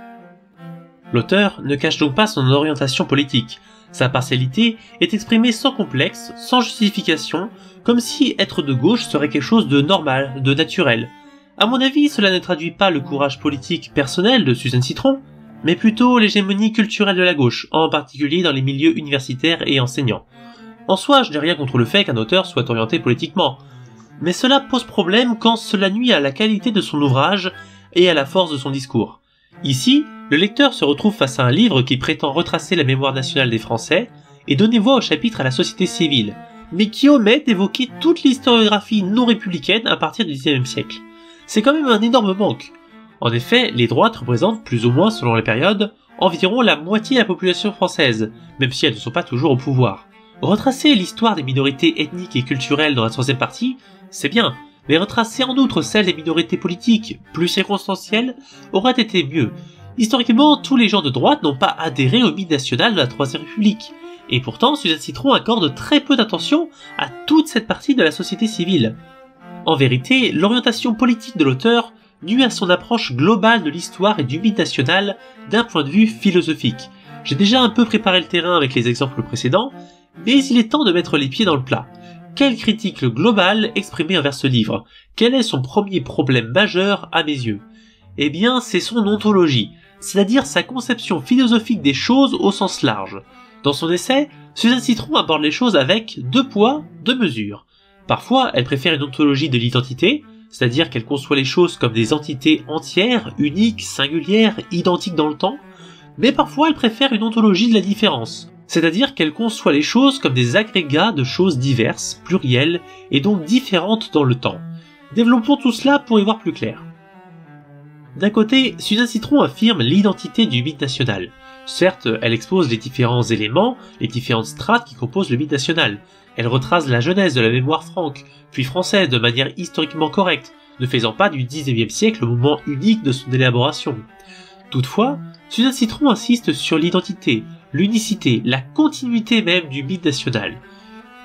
A: L'auteur ne cache donc pas son orientation politique. Sa partialité est exprimée sans complexe, sans justification, comme si être de gauche serait quelque chose de normal, de naturel. À mon avis, cela ne traduit pas le courage politique personnel de Suzanne Citron, mais plutôt l'hégémonie culturelle de la gauche, en particulier dans les milieux universitaires et enseignants. En soi, je n'ai rien contre le fait qu'un auteur soit orienté politiquement, mais cela pose problème quand cela nuit à la qualité de son ouvrage et à la force de son discours. Ici, le lecteur se retrouve face à un livre qui prétend retracer la mémoire nationale des Français et donner voix au chapitre à la société civile, mais qui omet d'évoquer toute l'historiographie non républicaine à partir du XIXe siècle. C'est quand même un énorme manque. En effet, les droites représentent, plus ou moins selon les périodes, environ la moitié de la population française, même si elles ne sont pas toujours au pouvoir. Retracer l'histoire des minorités ethniques et culturelles dans la troisième partie, c'est bien, mais retracer en outre celle des minorités politiques, plus circonstancielles, aurait été mieux. Historiquement, tous les gens de droite n'ont pas adhéré au mythe national de la Troisième République, et pourtant Suzanne Citron accorde très peu d'attention à toute cette partie de la société civile. En vérité, l'orientation politique de l'auteur nuit à son approche globale de l'histoire et du mythe national d'un point de vue philosophique. J'ai déjà un peu préparé le terrain avec les exemples précédents, mais il est temps de mettre les pieds dans le plat. Quelle critique globale exprimer envers ce livre? Quel est son premier problème majeur à mes yeux? Eh bien, c'est son ontologie. c'est-à-dire sa conception philosophique des choses au sens large. Dans son essai, Suzanne Citron aborde les choses avec 2 poids, 2 mesures. Parfois, elle préfère une ontologie de l'identité, c'est-à-dire qu'elle conçoit les choses comme des entités entières, uniques, singulières, identiques dans le temps, mais parfois elle préfère une ontologie de la différence, c'est-à-dire qu'elle conçoit les choses comme des agrégats de choses diverses, plurielles, et donc différentes dans le temps. Développons tout cela pour y voir plus clair. D'un côté, Suzanne Citron affirme l'identité du mythe national. Certes, elle expose les différents éléments, les différentes strates qui composent le mythe national. Elle retrace la genèse de la mémoire franque, puis française de manière historiquement correcte, ne faisant pas du XIXe siècle le moment unique de son élaboration. Toutefois, Suzanne Citron insiste sur l'identité, l'unicité, la continuité même du mythe national.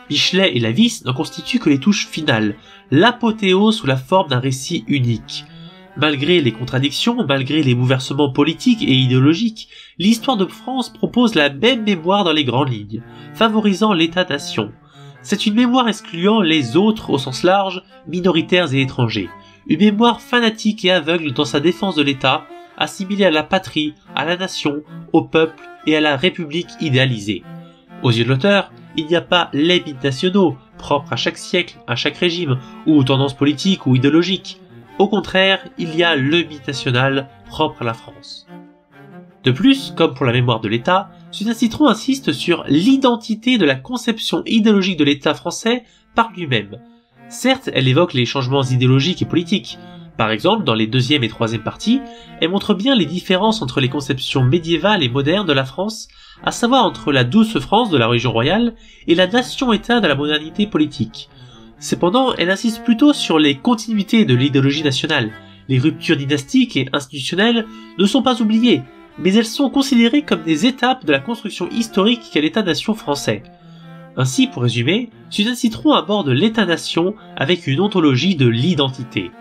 A: Michelet et Lavis n'en constituent que les touches finales, l'apothéose sous la forme d'un récit unique. Malgré les contradictions, malgré les bouleversements politiques et idéologiques, l'histoire de France propose la même mémoire dans les grandes lignes, favorisant l'État-nation. C'est une mémoire excluant les autres au sens large, minoritaires et étrangers. Une mémoire fanatique et aveugle dans sa défense de l'État, assimilée à la patrie, à la nation, au peuple et à la République idéalisée. Aux yeux de l'auteur, il n'y a pas les mythes nationaux, propres à chaque siècle, à chaque régime, ou aux tendances politiques ou idéologiques. Au contraire, il y a le mythe national propre à la France. De plus, comme pour la mémoire de l'État, Suzanne Citron insiste sur l'identité de la conception idéologique de l'État français par lui-même. Certes, elle évoque les changements idéologiques et politiques. Par exemple, dans les 2e et 3e parties, elle montre bien les différences entre les conceptions médiévales et modernes de la France, à savoir entre la douce France de la religion royale et la nation-État de la modernité politique. Cependant, elle insiste plutôt sur les continuités de l'idéologie nationale. Les ruptures dynastiques et institutionnelles ne sont pas oubliées, mais elles sont considérées comme des étapes de la construction historique qu'est l'État-nation français. Ainsi, pour résumer, Suzanne Citron aborde l'État-nation avec une ontologie de l'identité.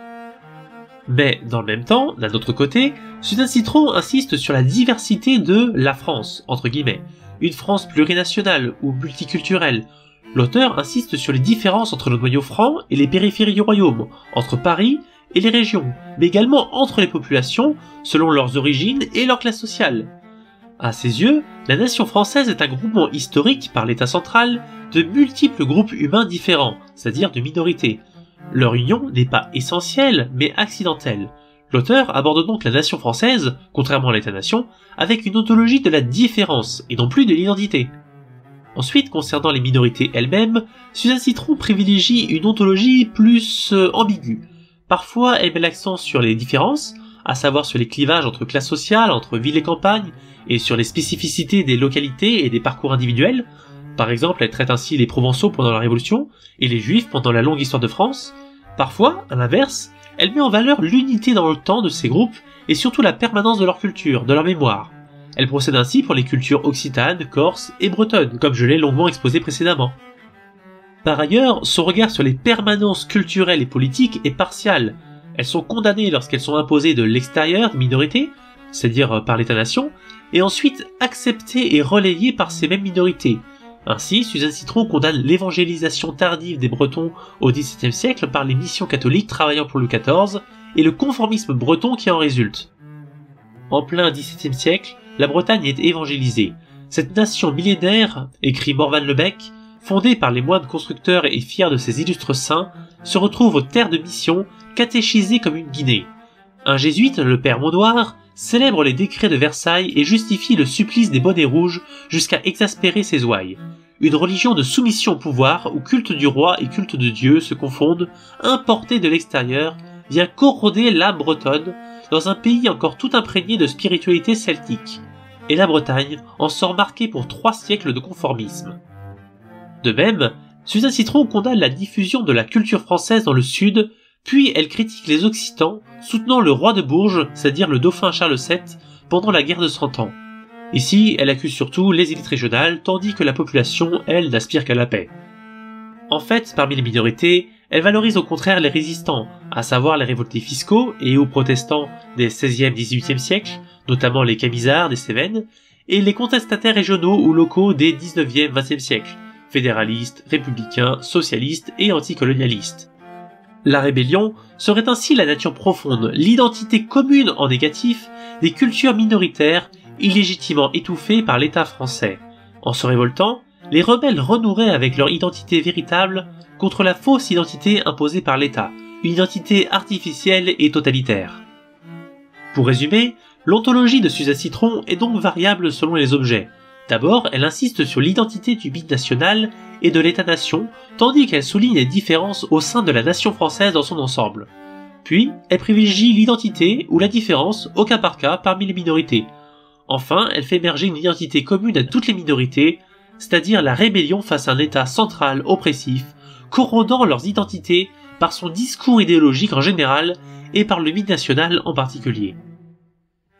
A: Mais, dans le même temps, d'un autre côté, Suzanne Citron insiste sur la diversité de la France, entre guillemets, une France plurinationale ou multiculturelle. L'auteur insiste sur les différences entre le noyau franc et les périphéries du royaume, entre Paris et les régions, mais également entre les populations, selon leurs origines et leur classe sociale. À ses yeux, la nation française est un groupement historique par l'État central de multiples groupes humains différents, c'est-à-dire de minorités. Leur union n'est pas essentielle, mais accidentelle. L'auteur aborde donc la nation française, contrairement à l'État-nation, avec une ontologie de la différence, et non plus de l'identité. Ensuite, concernant les minorités elles-mêmes, Suzanne Citron privilégie une ontologie plus ambiguë. Parfois, elle met l'accent sur les différences, à savoir sur les clivages entre classes sociales, entre ville et campagne, et sur les spécificités des localités et des parcours individuels. Par exemple, elle traite ainsi les Provençaux pendant la Révolution, et les Juifs pendant la longue histoire de France. Parfois, à l'inverse, elle met en valeur l'unité dans le temps de ces groupes, et surtout la permanence de leur culture, de leur mémoire. Elle procède ainsi pour les cultures occitanes, corses et bretonnes, comme je l'ai longuement exposé précédemment. Par ailleurs, son regard sur les permanences culturelles et politiques est partial. Elles sont condamnées lorsqu'elles sont imposées de l'extérieur des minorités, c'est-à-dire par l'État-nation, et ensuite acceptées et relayées par ces mêmes minorités. Ainsi, Suzanne Citron condamne l'évangélisation tardive des Bretons au XVIIe siècle par les missions catholiques travaillant pour Louis XIV et le conformisme breton qui en résulte. En plein XVIIe siècle, la Bretagne est évangélisée. Cette nation millénaire, écrit Morvan Lebec, fondée par les moines constructeurs et fiers de ses illustres saints, se retrouve aux terres de mission, catéchisée comme une Guinée. Un jésuite, le père Maudoir, célèbre les décrets de Versailles et justifie le supplice des bonnets rouges jusqu'à exaspérer ses ouailles. Une religion de soumission au pouvoir où culte du roi et culte de Dieu se confondent, importée de l'extérieur, vient corroder l'âme bretonne dans un pays encore tout imprégné de spiritualité celtique. Et la Bretagne en sort marquée pour 3 siècles de conformisme. De même, Suzanne Citron condamne la diffusion de la culture française dans le Sud, puis elle critique les Occitans, soutenant le roi de Bourges, c'est-à-dire le dauphin Charles VII, pendant la guerre de 100 ans. Ici, elle accuse surtout les élites régionales, tandis que la population, elle, n'aspire qu'à la paix. En fait, parmi les minorités, elle valorise au contraire les résistants, à savoir les révoltés fiscaux et ou protestants des XVIe et XVIIIe siècles, notamment les Camisards des Cévennes, et les contestataires régionaux ou locaux des XIXe et XXe siècles, fédéralistes, républicains, socialistes et anticolonialistes. La rébellion serait ainsi la nature profonde, l'identité commune en négatif des cultures minoritaires illégitimement étouffées par l'État français. En se révoltant, les rebelles renoueraient avec leur identité véritable contre la fausse identité imposée par l'État, une identité artificielle et totalitaire. Pour résumer, l'ontologie de Suzanne Citron est donc variable selon les objets. D'abord, elle insiste sur l'identité du mythe national et de l'État-nation, tandis qu'elle souligne les différences au sein de la nation française dans son ensemble. Puis, elle privilégie l'identité ou la différence au cas par cas parmi les minorités. Enfin, elle fait émerger une identité commune à toutes les minorités, c'est-à-dire la rébellion face à un État central oppressif, corrodant leurs identités par son discours idéologique en général et par le mythe national en particulier.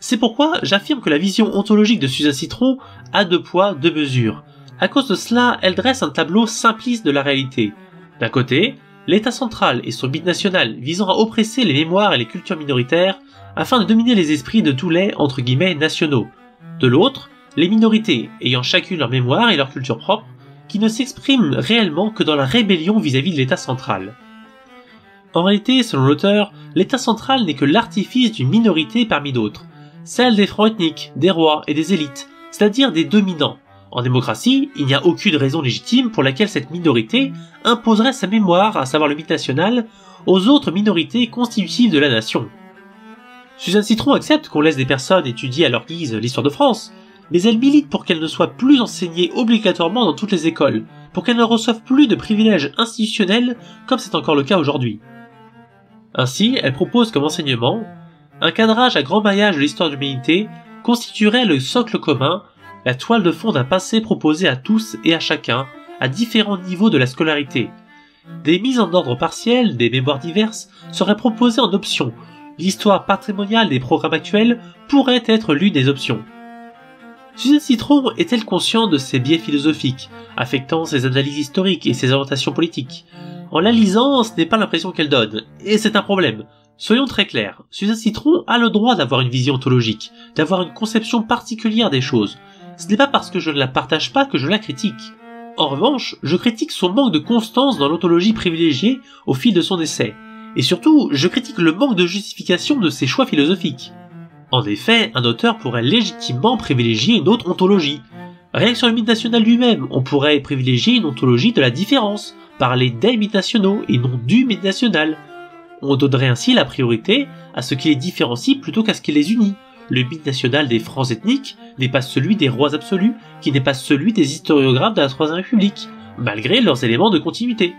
A: C'est pourquoi j'affirme que la vision ontologique de Suzanne Citron a deux poids, deux mesures. À cause de cela, elle dresse un tableau simpliste de la réalité. D'un côté, l'État central et son mythe national visant à oppresser les mémoires et les cultures minoritaires afin de dominer les esprits de tous les « nationaux ». De l'autre, les minorités ayant chacune leur mémoire et leur culture propre, qui ne s'expriment réellement que dans la rébellion vis-à-vis de l'État central. En réalité, selon l'auteur, l'État central n'est que l'artifice d'une minorité parmi d'autres, celle des francs ethniques, des rois et des élites, c'est-à-dire des dominants. En démocratie, il n'y a aucune raison légitime pour laquelle cette minorité imposerait sa mémoire, à savoir le mythe national, aux autres minorités constitutives de la nation. Suzanne Citron accepte qu'on laisse des personnes étudier à leur guise l'histoire de France, mais elle milite pour qu'elle ne soit plus enseignée obligatoirement dans toutes les écoles, pour qu'elle ne reçoive plus de privilèges institutionnels comme c'est encore le cas aujourd'hui. Ainsi, elle propose comme enseignement un cadrage à grand maillage de l'histoire de l'humanité constituerait le socle commun, la toile de fond d'un passé proposé à tous et à chacun, à différents niveaux de la scolarité. Des mises en ordre partielles, des mémoires diverses, seraient proposées en option. L'histoire patrimoniale des programmes actuels pourrait être l'une des options. Suzanne Citron est-elle consciente de ses biais philosophiques, affectant ses analyses historiques et ses orientations politiques? En la lisant, ce n'est pas l'impression qu'elle donne, et c'est un problème. Soyons très clairs, Suzanne Citron a le droit d'avoir une vision ontologique, d'avoir une conception particulière des choses. Ce n'est pas parce que je ne la partage pas que je la critique. En revanche, je critique son manque de constance dans l'ontologie privilégiée au fil de son essai. Et surtout, je critique le manque de justification de ses choix philosophiques. En effet, un auteur pourrait légitimement privilégier une autre ontologie. Rien que sur le mythe national lui-même, on pourrait privilégier une ontologie de la différence, parler des mythes nationaux et non du mythe national. On donnerait ainsi la priorité à ce qui les différencie plutôt qu'à ce qui les unit. Le mythe national des francs ethniques n'est pas celui des rois absolus, qui n'est pas celui des historiographes de la Troisième République, malgré leurs éléments de continuité.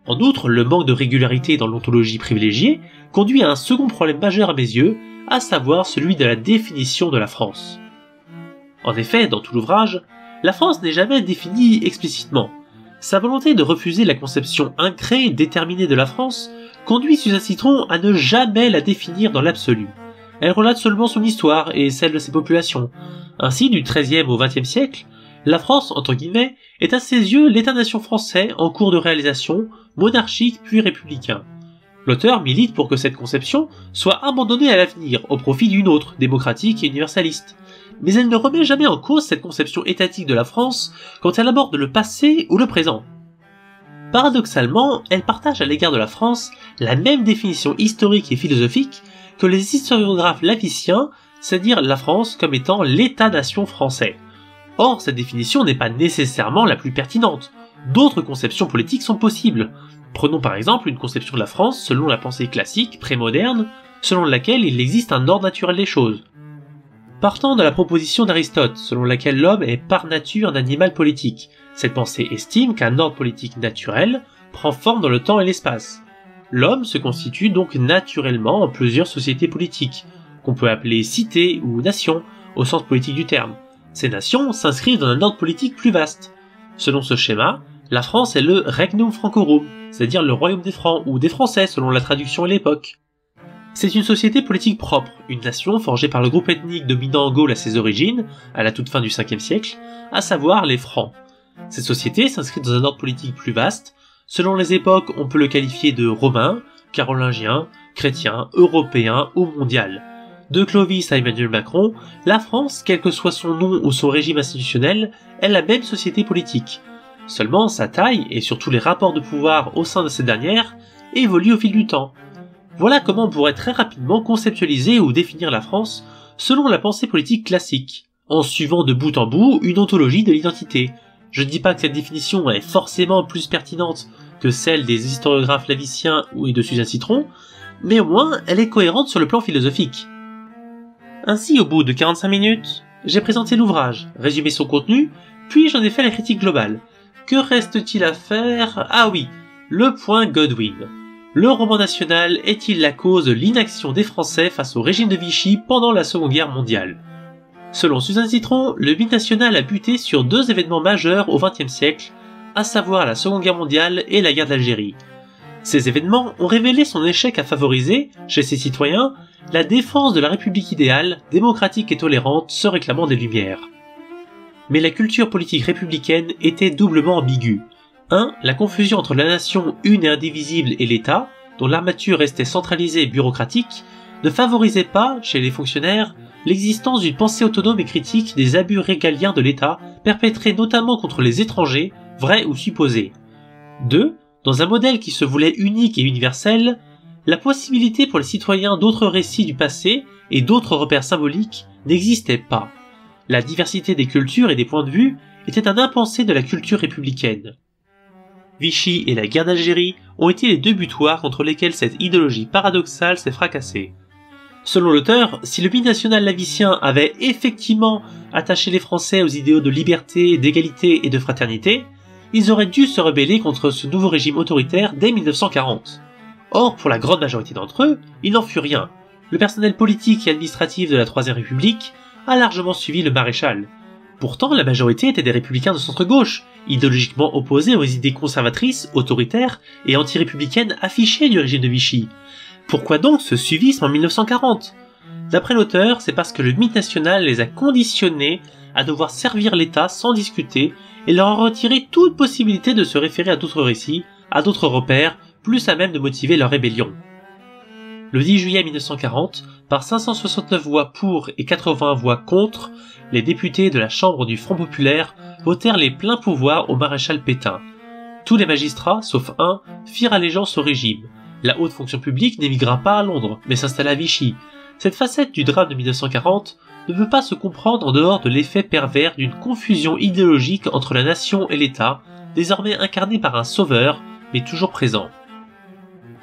A: En outre, le manque de régularité dans l'ontologie privilégiée conduit à un second problème majeur à mes yeux, à savoir celui de la définition de la France. En effet, dans tout l'ouvrage, la France n'est jamais définie explicitement. Sa volonté de refuser la conception incrée et déterminée de la France conduit Suzanne Citron à ne jamais la définir dans l'absolu. Elle relate seulement son histoire et celle de ses populations. Ainsi, du XIIIe au XXe siècle, la France, entre guillemets, est à ses yeux l'État-nation français en cours de réalisation, monarchique puis républicain. L'auteur milite pour que cette conception soit abandonnée à l'avenir au profit d'une autre, démocratique et universaliste. Mais elle ne remet jamais en cause cette conception étatique de la France quand elle aborde le passé ou le présent. Paradoxalement, elle partage à l'égard de la France la même définition historique et philosophique que les historiographes lapiciens, c'est-à-dire la France comme étant l'État-nation français. Or, cette définition n'est pas nécessairement la plus pertinente. D'autres conceptions politiques sont possibles. Prenons par exemple une conception de la France selon la pensée classique, prémoderne, selon laquelle il existe un ordre naturel des choses. Partant de la proposition d'Aristote, selon laquelle l'homme est par nature un animal politique, cette pensée estime qu'un ordre politique naturel prend forme dans le temps et l'espace. L'homme se constitue donc naturellement en plusieurs sociétés politiques, qu'on peut appeler cités ou nations, au sens politique du terme. Ces nations s'inscrivent dans un ordre politique plus vaste. Selon ce schéma, la France est le Regnum Francorum, c'est-à-dire le royaume des Francs, ou des Français selon la traduction et l'époque. C'est une société politique propre, une nation forgée par le groupe ethnique dominant en Gaule à ses origines, à la toute fin du 5e siècle, à savoir les Francs. Cette société s'inscrit dans un ordre politique plus vaste. Selon les époques, on peut le qualifier de romain, carolingien, chrétien, européen ou mondial. De Clovis à Emmanuel Macron, la France, quel que soit son nom ou son régime institutionnel, est la même société politique. Seulement, sa taille, et surtout les rapports de pouvoir au sein de cette dernière, et évolue au fil du temps. Voilà comment on pourrait très rapidement conceptualiser ou définir la France selon la pensée politique classique, en suivant de bout en bout une ontologie de l'identité. Je ne dis pas que cette définition est forcément plus pertinente que celle des historiographes laviciens ou de Suzanne Citron, mais au moins elle est cohérente sur le plan philosophique. Ainsi, au bout de 45 minutes, j'ai présenté l'ouvrage, résumé son contenu, puis j'en ai fait la critique globale. Que reste-t-il à faire? Ah oui, le point Godwin. Le roman national est-il la cause de l'inaction des Français face au régime de Vichy pendant la Seconde Guerre mondiale? Selon Suzanne Citron, le binational a buté sur deux événements majeurs au XXe siècle, à savoir la Seconde Guerre mondiale et la guerre d'Algérie. Ces événements ont révélé son échec à favoriser, chez ses citoyens, la défense de la République idéale, démocratique et tolérante, se réclamant des Lumières. Mais la culture politique républicaine était doublement ambiguë. 1. La confusion entre la nation une et indivisible et l'État, dont l'armature restait centralisée et bureaucratique, ne favorisait pas, chez les fonctionnaires, l'existence d'une pensée autonome et critique des abus régaliens de l'État, perpétrés notamment contre les étrangers, vrais ou supposés. 2. Dans un modèle qui se voulait unique et universel, la possibilité pour les citoyens d'autres récits du passé et d'autres repères symboliques n'existait pas. La diversité des cultures et des points de vue était un impensé de la culture républicaine. Vichy et la guerre d'Algérie ont été les deux butoirs contre lesquels cette idéologie paradoxale s'est fracassée. Selon l'auteur, si le binational lavicien avait effectivement attaché les Français aux idéaux de liberté, d'égalité et de fraternité, ils auraient dû se rebeller contre ce nouveau régime autoritaire dès 1940. Or, pour la grande majorité d'entre eux, il n'en fut rien. Le personnel politique et administratif de la Troisième République a largement suivi le maréchal. Pourtant, la majorité étaient des républicains de centre-gauche, idéologiquement opposés aux idées conservatrices, autoritaires et anti-républicaines affichées du régime de Vichy. Pourquoi donc ce suivisme en 1940? D'après l'auteur, c'est parce que le mythe national les a conditionnés à devoir servir l'État sans discuter et leur a retiré toute possibilité de se référer à d'autres récits, à d'autres repères, plus à même de motiver leur rébellion. Le 10 juillet 1940, par 569 voix pour et 80 voix contre, les députés de la Chambre du Front Populaire votèrent les pleins pouvoirs au maréchal Pétain. Tous les magistrats, sauf un, firent allégeance au régime. La haute fonction publique n'émigra pas à Londres, mais s'installa à Vichy. Cette facette du drame de 1940 ne peut pas se comprendre en dehors de l'effet pervers d'une confusion idéologique entre la nation et l'État, désormais incarné par un sauveur, mais toujours présent.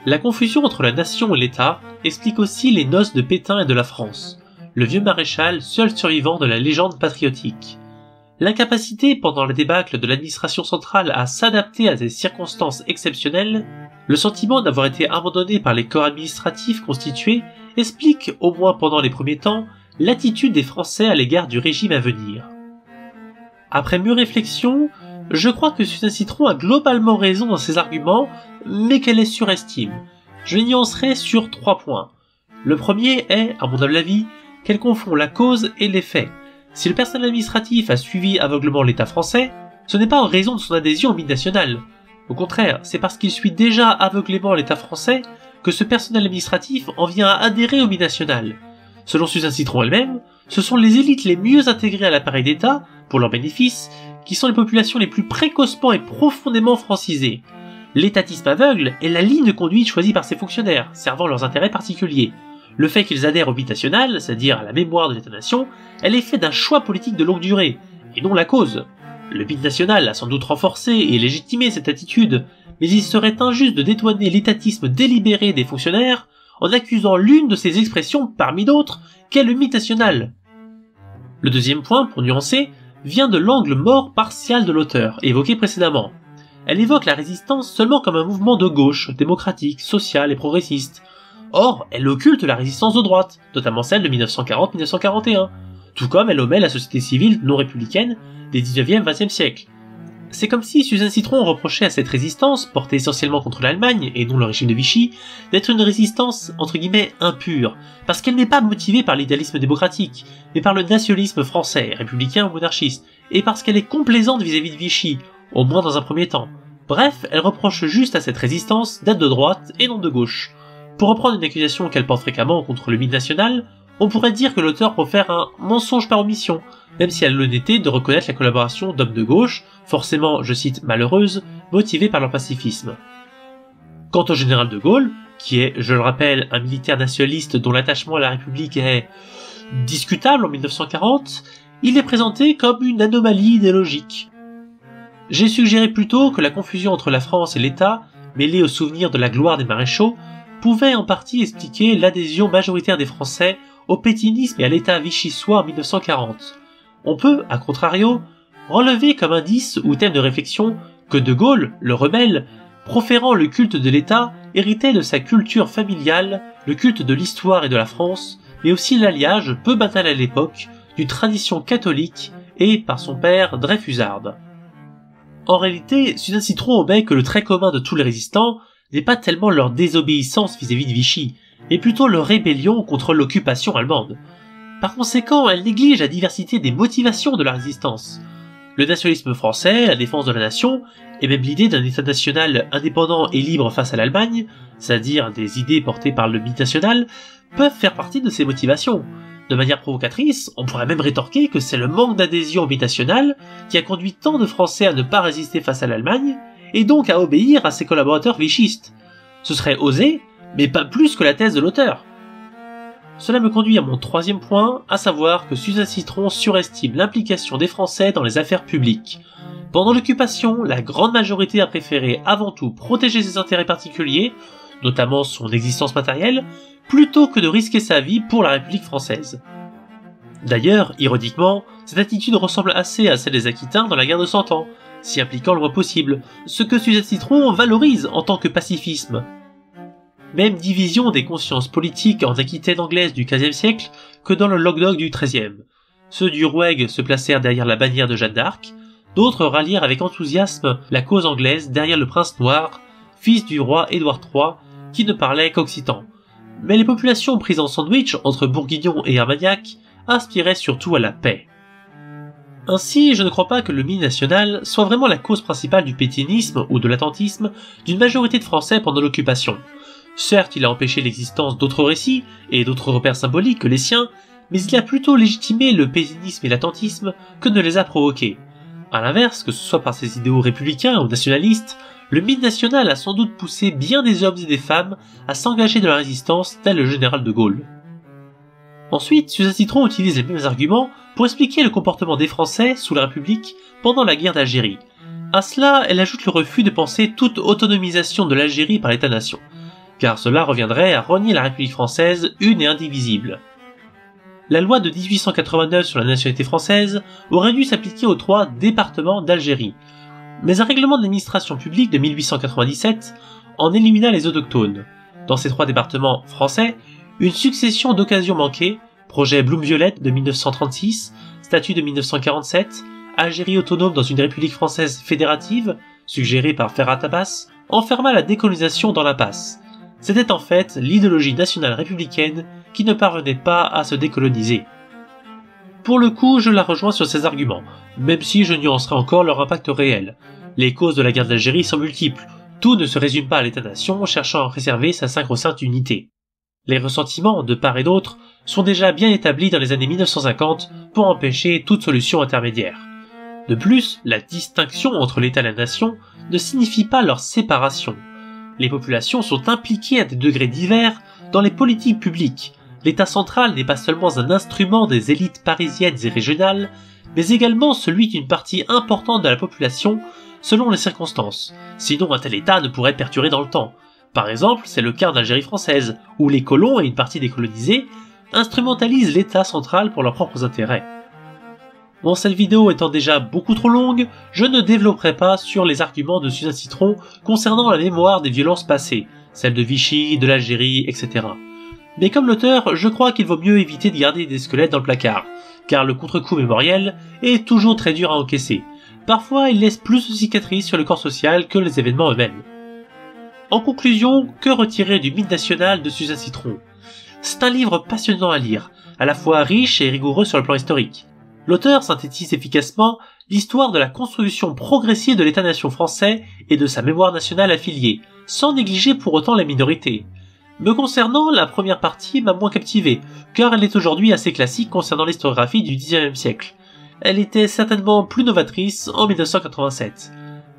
A: La confusion entre la nation et l'État explique aussi les noces de Pétain et de la France, le vieux maréchal seul survivant de la légende patriotique. L'incapacité pendant la débâcle de l'administration centrale à s'adapter à des circonstances exceptionnelles, le sentiment d'avoir été abandonné par les corps administratifs constitués explique, au moins pendant les premiers temps, l'attitude des Français à l'égard du régime à venir. Après mûre réflexion, je crois que Suzanne Citron a globalement raison dans ses arguments, mais qu'elle les surestime. Je les nuancerai sur 3 points. Le premier est, à mon humble avis, qu'elle confond la cause et l'effet. Si le personnel administratif a suivi aveuglement l'État français, ce n'est pas en raison de son adhésion au mythe national. Au contraire, c'est parce qu'il suit déjà aveuglément l'État français que ce personnel administratif en vient à adhérer au mythe national. Selon Suzanne Citron elle-même, ce sont les élites les mieux intégrées à l'appareil d'État, pour leurs bénéfices, qui sont les populations les plus précocement et profondément francisées. L'étatisme aveugle est la ligne de conduite choisie par ces fonctionnaires, servant leurs intérêts particuliers. Le fait qu'ils adhèrent au mythe national, c'est-à-dire à la mémoire de l'État-nation, est l'effet d'un choix politique de longue durée, et non la cause. Le mythe national a sans doute renforcé et légitimé cette attitude, mais il serait injuste de dédouaner l'étatisme délibéré des fonctionnaires en accusant l'une de ces expressions parmi d'autres qu'est le mythe national. Le deuxième point, pour nuancer, vient de l'angle mort partial de l'auteur, évoqué précédemment. Elle évoque la résistance seulement comme un mouvement de gauche, démocratique, social et progressiste. Or, elle occulte la résistance de droite, notamment celle de 1940-1941, tout comme elle omet la société civile non républicaine des 19e et 20e siècles. C'est comme si Suzanne Citron reprochait à cette résistance, portée essentiellement contre l'Allemagne et non le régime de Vichy, d'être une résistance entre guillemets impure, parce qu'elle n'est pas motivée par l'idéalisme démocratique, mais par le nationalisme français, républicain ou monarchiste, et parce qu'elle est complaisante vis-à-vis de Vichy, au moins dans un premier temps. Bref, elle reproche juste à cette résistance d'être de droite et non de gauche. Pour reprendre une accusation qu'elle porte fréquemment contre le mythe national, on pourrait dire que l'auteur profère un mensonge par omission, même si elle a l'honnêteté de reconnaître la collaboration d'hommes de gauche, forcément, je cite, malheureuses, motivés par leur pacifisme. Quant au général de Gaulle, qui est, je le rappelle, un militaire nationaliste dont l'attachement à la République est discutable en 1940, il est présenté comme une anomalie idéologique. J'ai suggéré plutôt que la confusion entre la France et l'État, mêlée au souvenir de la gloire des maréchaux, pouvait en partie expliquer l'adhésion majoritaire des Français au pétainisme et à l'État vichysois en 1940. On peut, à contrario, relever comme indice ou thème de réflexion que De Gaulle, le rebelle, proférant le culte de l'État, héritait de sa culture familiale, le culte de l'histoire et de la France, mais aussi l'alliage, peu banal à l'époque, d'une tradition catholique et, par son père, dreyfusarde. En réalité, Suzanne Citron obéit que le trait commun de tous les résistants n'est pas tellement leur désobéissance vis-à-vis de Vichy, mais plutôt leur rébellion contre l'occupation allemande. Par conséquent, elle néglige la diversité des motivations de la résistance. Le nationalisme français, la défense de la nation, et même l'idée d'un État national indépendant et libre face à l'Allemagne, c'est-à-dire des idées portées par le binational, peuvent faire partie de ces motivations. De manière provocatrice, on pourrait même rétorquer que c'est le manque d'adhésion au binational qui a conduit tant de Français à ne pas résister face à l'Allemagne, et donc à obéir à ses collaborateurs vichistes. Ce serait osé, mais pas plus que la thèse de l'auteur. Cela me conduit à mon troisième point, à savoir que Suzanne Citron surestime l'implication des Français dans les affaires publiques. Pendant l'occupation, la grande majorité a préféré avant tout protéger ses intérêts particuliers, notamment son existence matérielle, plutôt que de risquer sa vie pour la République française. D'ailleurs, ironiquement, cette attitude ressemble assez à celle des Aquitains dans la guerre de 100 ans, s'y appliquant le moins possible, ce que Suzanne Citron valorise en tant que pacifisme. Même division des consciences politiques en Aquitaine anglaise du XVe siècle que dans le Languedoc du XIIIe. Ceux du Rouergue se placèrent derrière la bannière de Jeanne d'Arc, d'autres rallièrent avec enthousiasme la cause anglaise derrière le prince noir, fils du roi Édouard III, qui ne parlait qu'occitan. Mais les populations prises en sandwich entre Bourguignon et Armagnac aspiraient surtout à la paix. Ainsi, je ne crois pas que le binational soit vraiment la cause principale du pétainisme ou de l'attentisme d'une majorité de Français pendant l'occupation. Certes, il a empêché l'existence d'autres récits et d'autres repères symboliques que les siens, mais il a plutôt légitimé le pétainisme et l'attentisme que ne les a provoqués. À l'inverse, que ce soit par ses idéaux républicains ou nationalistes, le mythe national a sans doute poussé bien des hommes et des femmes à s'engager dans la résistance tel le général de Gaulle. Ensuite, Suzanne Citron utilise les mêmes arguments pour expliquer le comportement des Français sous la République pendant la guerre d'Algérie. À cela, elle ajoute le refus de penser toute autonomisation de l'Algérie par l'État-nation, car cela reviendrait à renier la République française une et indivisible. La loi de 1889 sur la nationalité française aurait dû s'appliquer aux 3 départements d'Algérie, mais un règlement d'administration publique de 1897 en élimina les autochtones. Dans ces 3 départements français, une succession d'occasions manquées, projet Blum-Violette de 1936, statut de 1947, Algérie autonome dans une république française fédérative, suggérée par Ferhat Abbas, enferma la décolonisation dans l'impasse. C'était en fait l'idéologie nationale républicaine qui ne parvenait pas à se décoloniser. Pour le coup, je la rejoins sur ces arguments, même si je nuancerai encore leur impact réel. Les causes de la guerre d'Algérie sont multiples, tout ne se résume pas à l'État-nation cherchant à préserver sa sacro-sainte unité. Les ressentiments, de part et d'autre, sont déjà bien établis dans les années 1950 pour empêcher toute solution intermédiaire. De plus, la distinction entre l'État et la nation ne signifie pas leur séparation. Les populations sont impliquées à des degrés divers dans les politiques publiques. L'État central n'est pas seulement un instrument des élites parisiennes et régionales, mais également celui d'une partie importante de la population selon les circonstances. Sinon, un tel État ne pourrait perdurer dans le temps. Par exemple, c'est le cas d'Algérie française, où les colons et une partie des colonisés instrumentalisent l'État central pour leurs propres intérêts. Bon, cette vidéo étant déjà beaucoup trop longue, je ne développerai pas sur les arguments de Suzanne Citron concernant la mémoire des violences passées, celles de Vichy, de l'Algérie, etc. Mais comme l'auteur, je crois qu'il vaut mieux éviter de garder des squelettes dans le placard, car le contre-coup mémoriel est toujours très dur à encaisser. Parfois, il laisse plus de cicatrices sur le corps social que les événements eux-mêmes. En conclusion, que retirer du mythe national de Suzanne Citron? C'est un livre passionnant à lire, à la fois riche et rigoureux sur le plan historique. L'auteur synthétise efficacement l'histoire de la construction progressive de l'État-nation français et de sa mémoire nationale affiliée, sans négliger pour autant la minorité. Me concernant, la première partie m'a moins captivé, car elle est aujourd'hui assez classique concernant l'historiographie du XIXe siècle. Elle était certainement plus novatrice en 1987.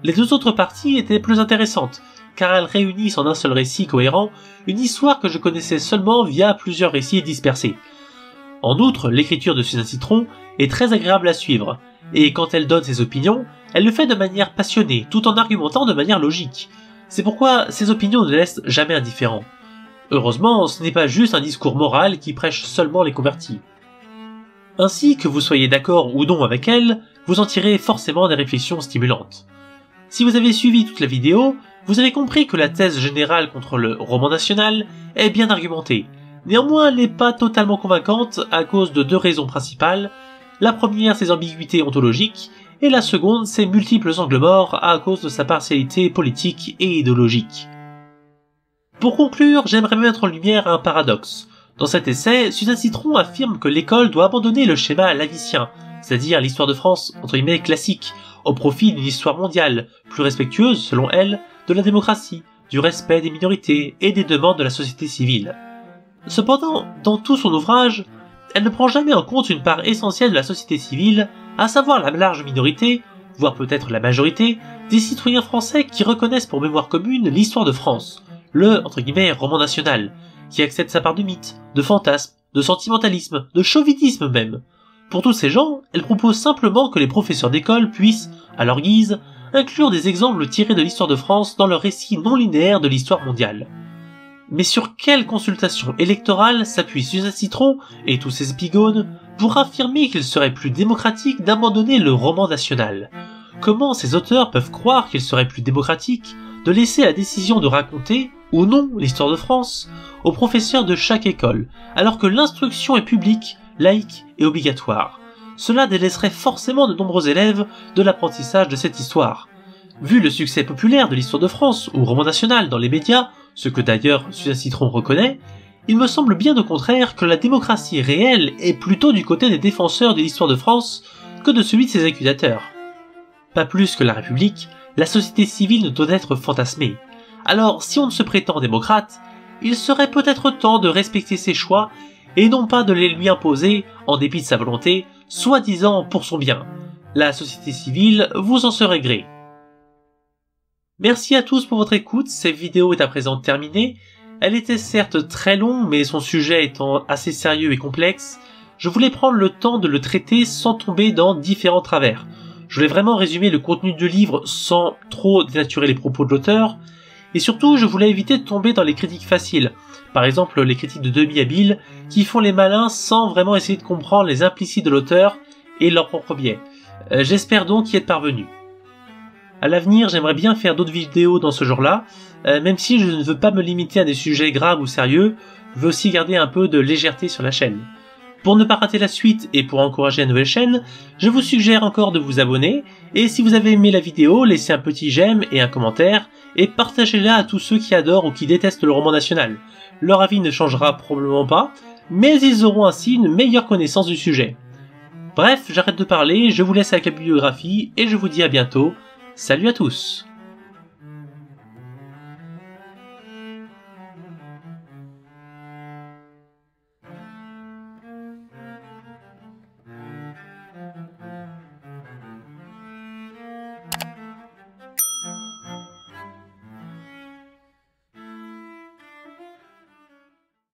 A: Les 2 autres parties étaient plus intéressantes, car elles réunissent en un seul récit cohérent une histoire que je connaissais seulement via plusieurs récits dispersés. En outre, l'écriture de Suzanne Citron est très agréable à suivre, et quand elle donne ses opinions, elle le fait de manière passionnée, tout en argumentant de manière logique. C'est pourquoi ses opinions ne laissent jamais indifférent. Heureusement, ce n'est pas juste un discours moral qui prêche seulement les convertis. Ainsi que vous soyez d'accord ou non avec elle, vous en tirez forcément des réflexions stimulantes. Si vous avez suivi toute la vidéo, vous avez compris que la thèse générale contre le roman national est bien argumentée. Néanmoins, elle n'est pas totalement convaincante à cause de deux raisons principales. La première, ses ambiguïtés ontologiques, et la seconde, ses multiples angles morts à cause de sa partialité politique et idéologique. Pour conclure, j'aimerais mettre en lumière un paradoxe. Dans cet essai, Suzanne Citron affirme que l'école doit abandonner le schéma lavicien, c'est-à-dire l'histoire de France, entre guillemets, classique, au profit d'une histoire mondiale, plus respectueuse, selon elle, de la démocratie, du respect des minorités et des demandes de la société civile. Cependant, dans tout son ouvrage, elle ne prend jamais en compte une part essentielle de la société civile, à savoir la large minorité, voire peut-être la majorité, des citoyens français qui reconnaissent pour mémoire commune l'histoire de France, le, entre guillemets, roman national, qui accepte sa part de mythe, de fantasme, de sentimentalisme, de chauvinisme même. Pour tous ces gens, elle propose simplement que les professeurs d'école puissent, à leur guise, inclure des exemples tirés de l'histoire de France dans leur récit non linéaire de l'histoire mondiale. Mais sur quelle consultation électorale s'appuie Suzanne Citron et tous ses épigones pour affirmer qu'il serait plus démocratique d'abandonner le roman national? Comment ces auteurs peuvent croire qu'il serait plus démocratique de laisser la décision de raconter, ou non, l'histoire de France, aux professeurs de chaque école, alors que l'instruction est publique, laïque et obligatoire? Cela délaisserait forcément de nombreux élèves de l'apprentissage de cette histoire. Vu le succès populaire de l'histoire de France ou roman national dans les médias, ce que d'ailleurs Suzanne Citron reconnaît, il me semble bien au contraire que la démocratie réelle est plutôt du côté des défenseurs de l'histoire de France que de celui de ses accusateurs. Pas plus que la République, la société civile ne doit être fantasmée. Alors si on se prétend démocrate, il serait peut-être temps de respecter ses choix et non pas de les lui imposer en dépit de sa volonté, soi-disant pour son bien. La société civile vous en serait gré. Merci à tous pour votre écoute, cette vidéo est à présent terminée. Elle était certes très longue, mais son sujet étant assez sérieux et complexe, je voulais prendre le temps de le traiter sans tomber dans différents travers. Je voulais vraiment résumer le contenu du livre sans trop dénaturer les propos de l'auteur, et surtout je voulais éviter de tomber dans les critiques faciles, par exemple les critiques de demi-habiles, qui font les malins sans vraiment essayer de comprendre les implicites de l'auteur et leur propre biais. J'espère donc y être parvenu. À l'avenir, j'aimerais bien faire d'autres vidéos dans ce genre-là, même si je ne veux pas me limiter à des sujets graves ou sérieux, je veux aussi garder un peu de légèreté sur la chaîne. Pour ne pas rater la suite et pour encourager la nouvelle chaîne, je vous suggère encore de vous abonner, et si vous avez aimé la vidéo, laissez un petit j'aime et un commentaire, et partagez-la à tous ceux qui adorent ou qui détestent le roman national. Leur avis ne changera probablement pas, mais ils auront ainsi une meilleure connaissance du sujet. Bref, j'arrête de parler, je vous laisse avec la bibliographie, et je vous dis à bientôt. Salut à tous!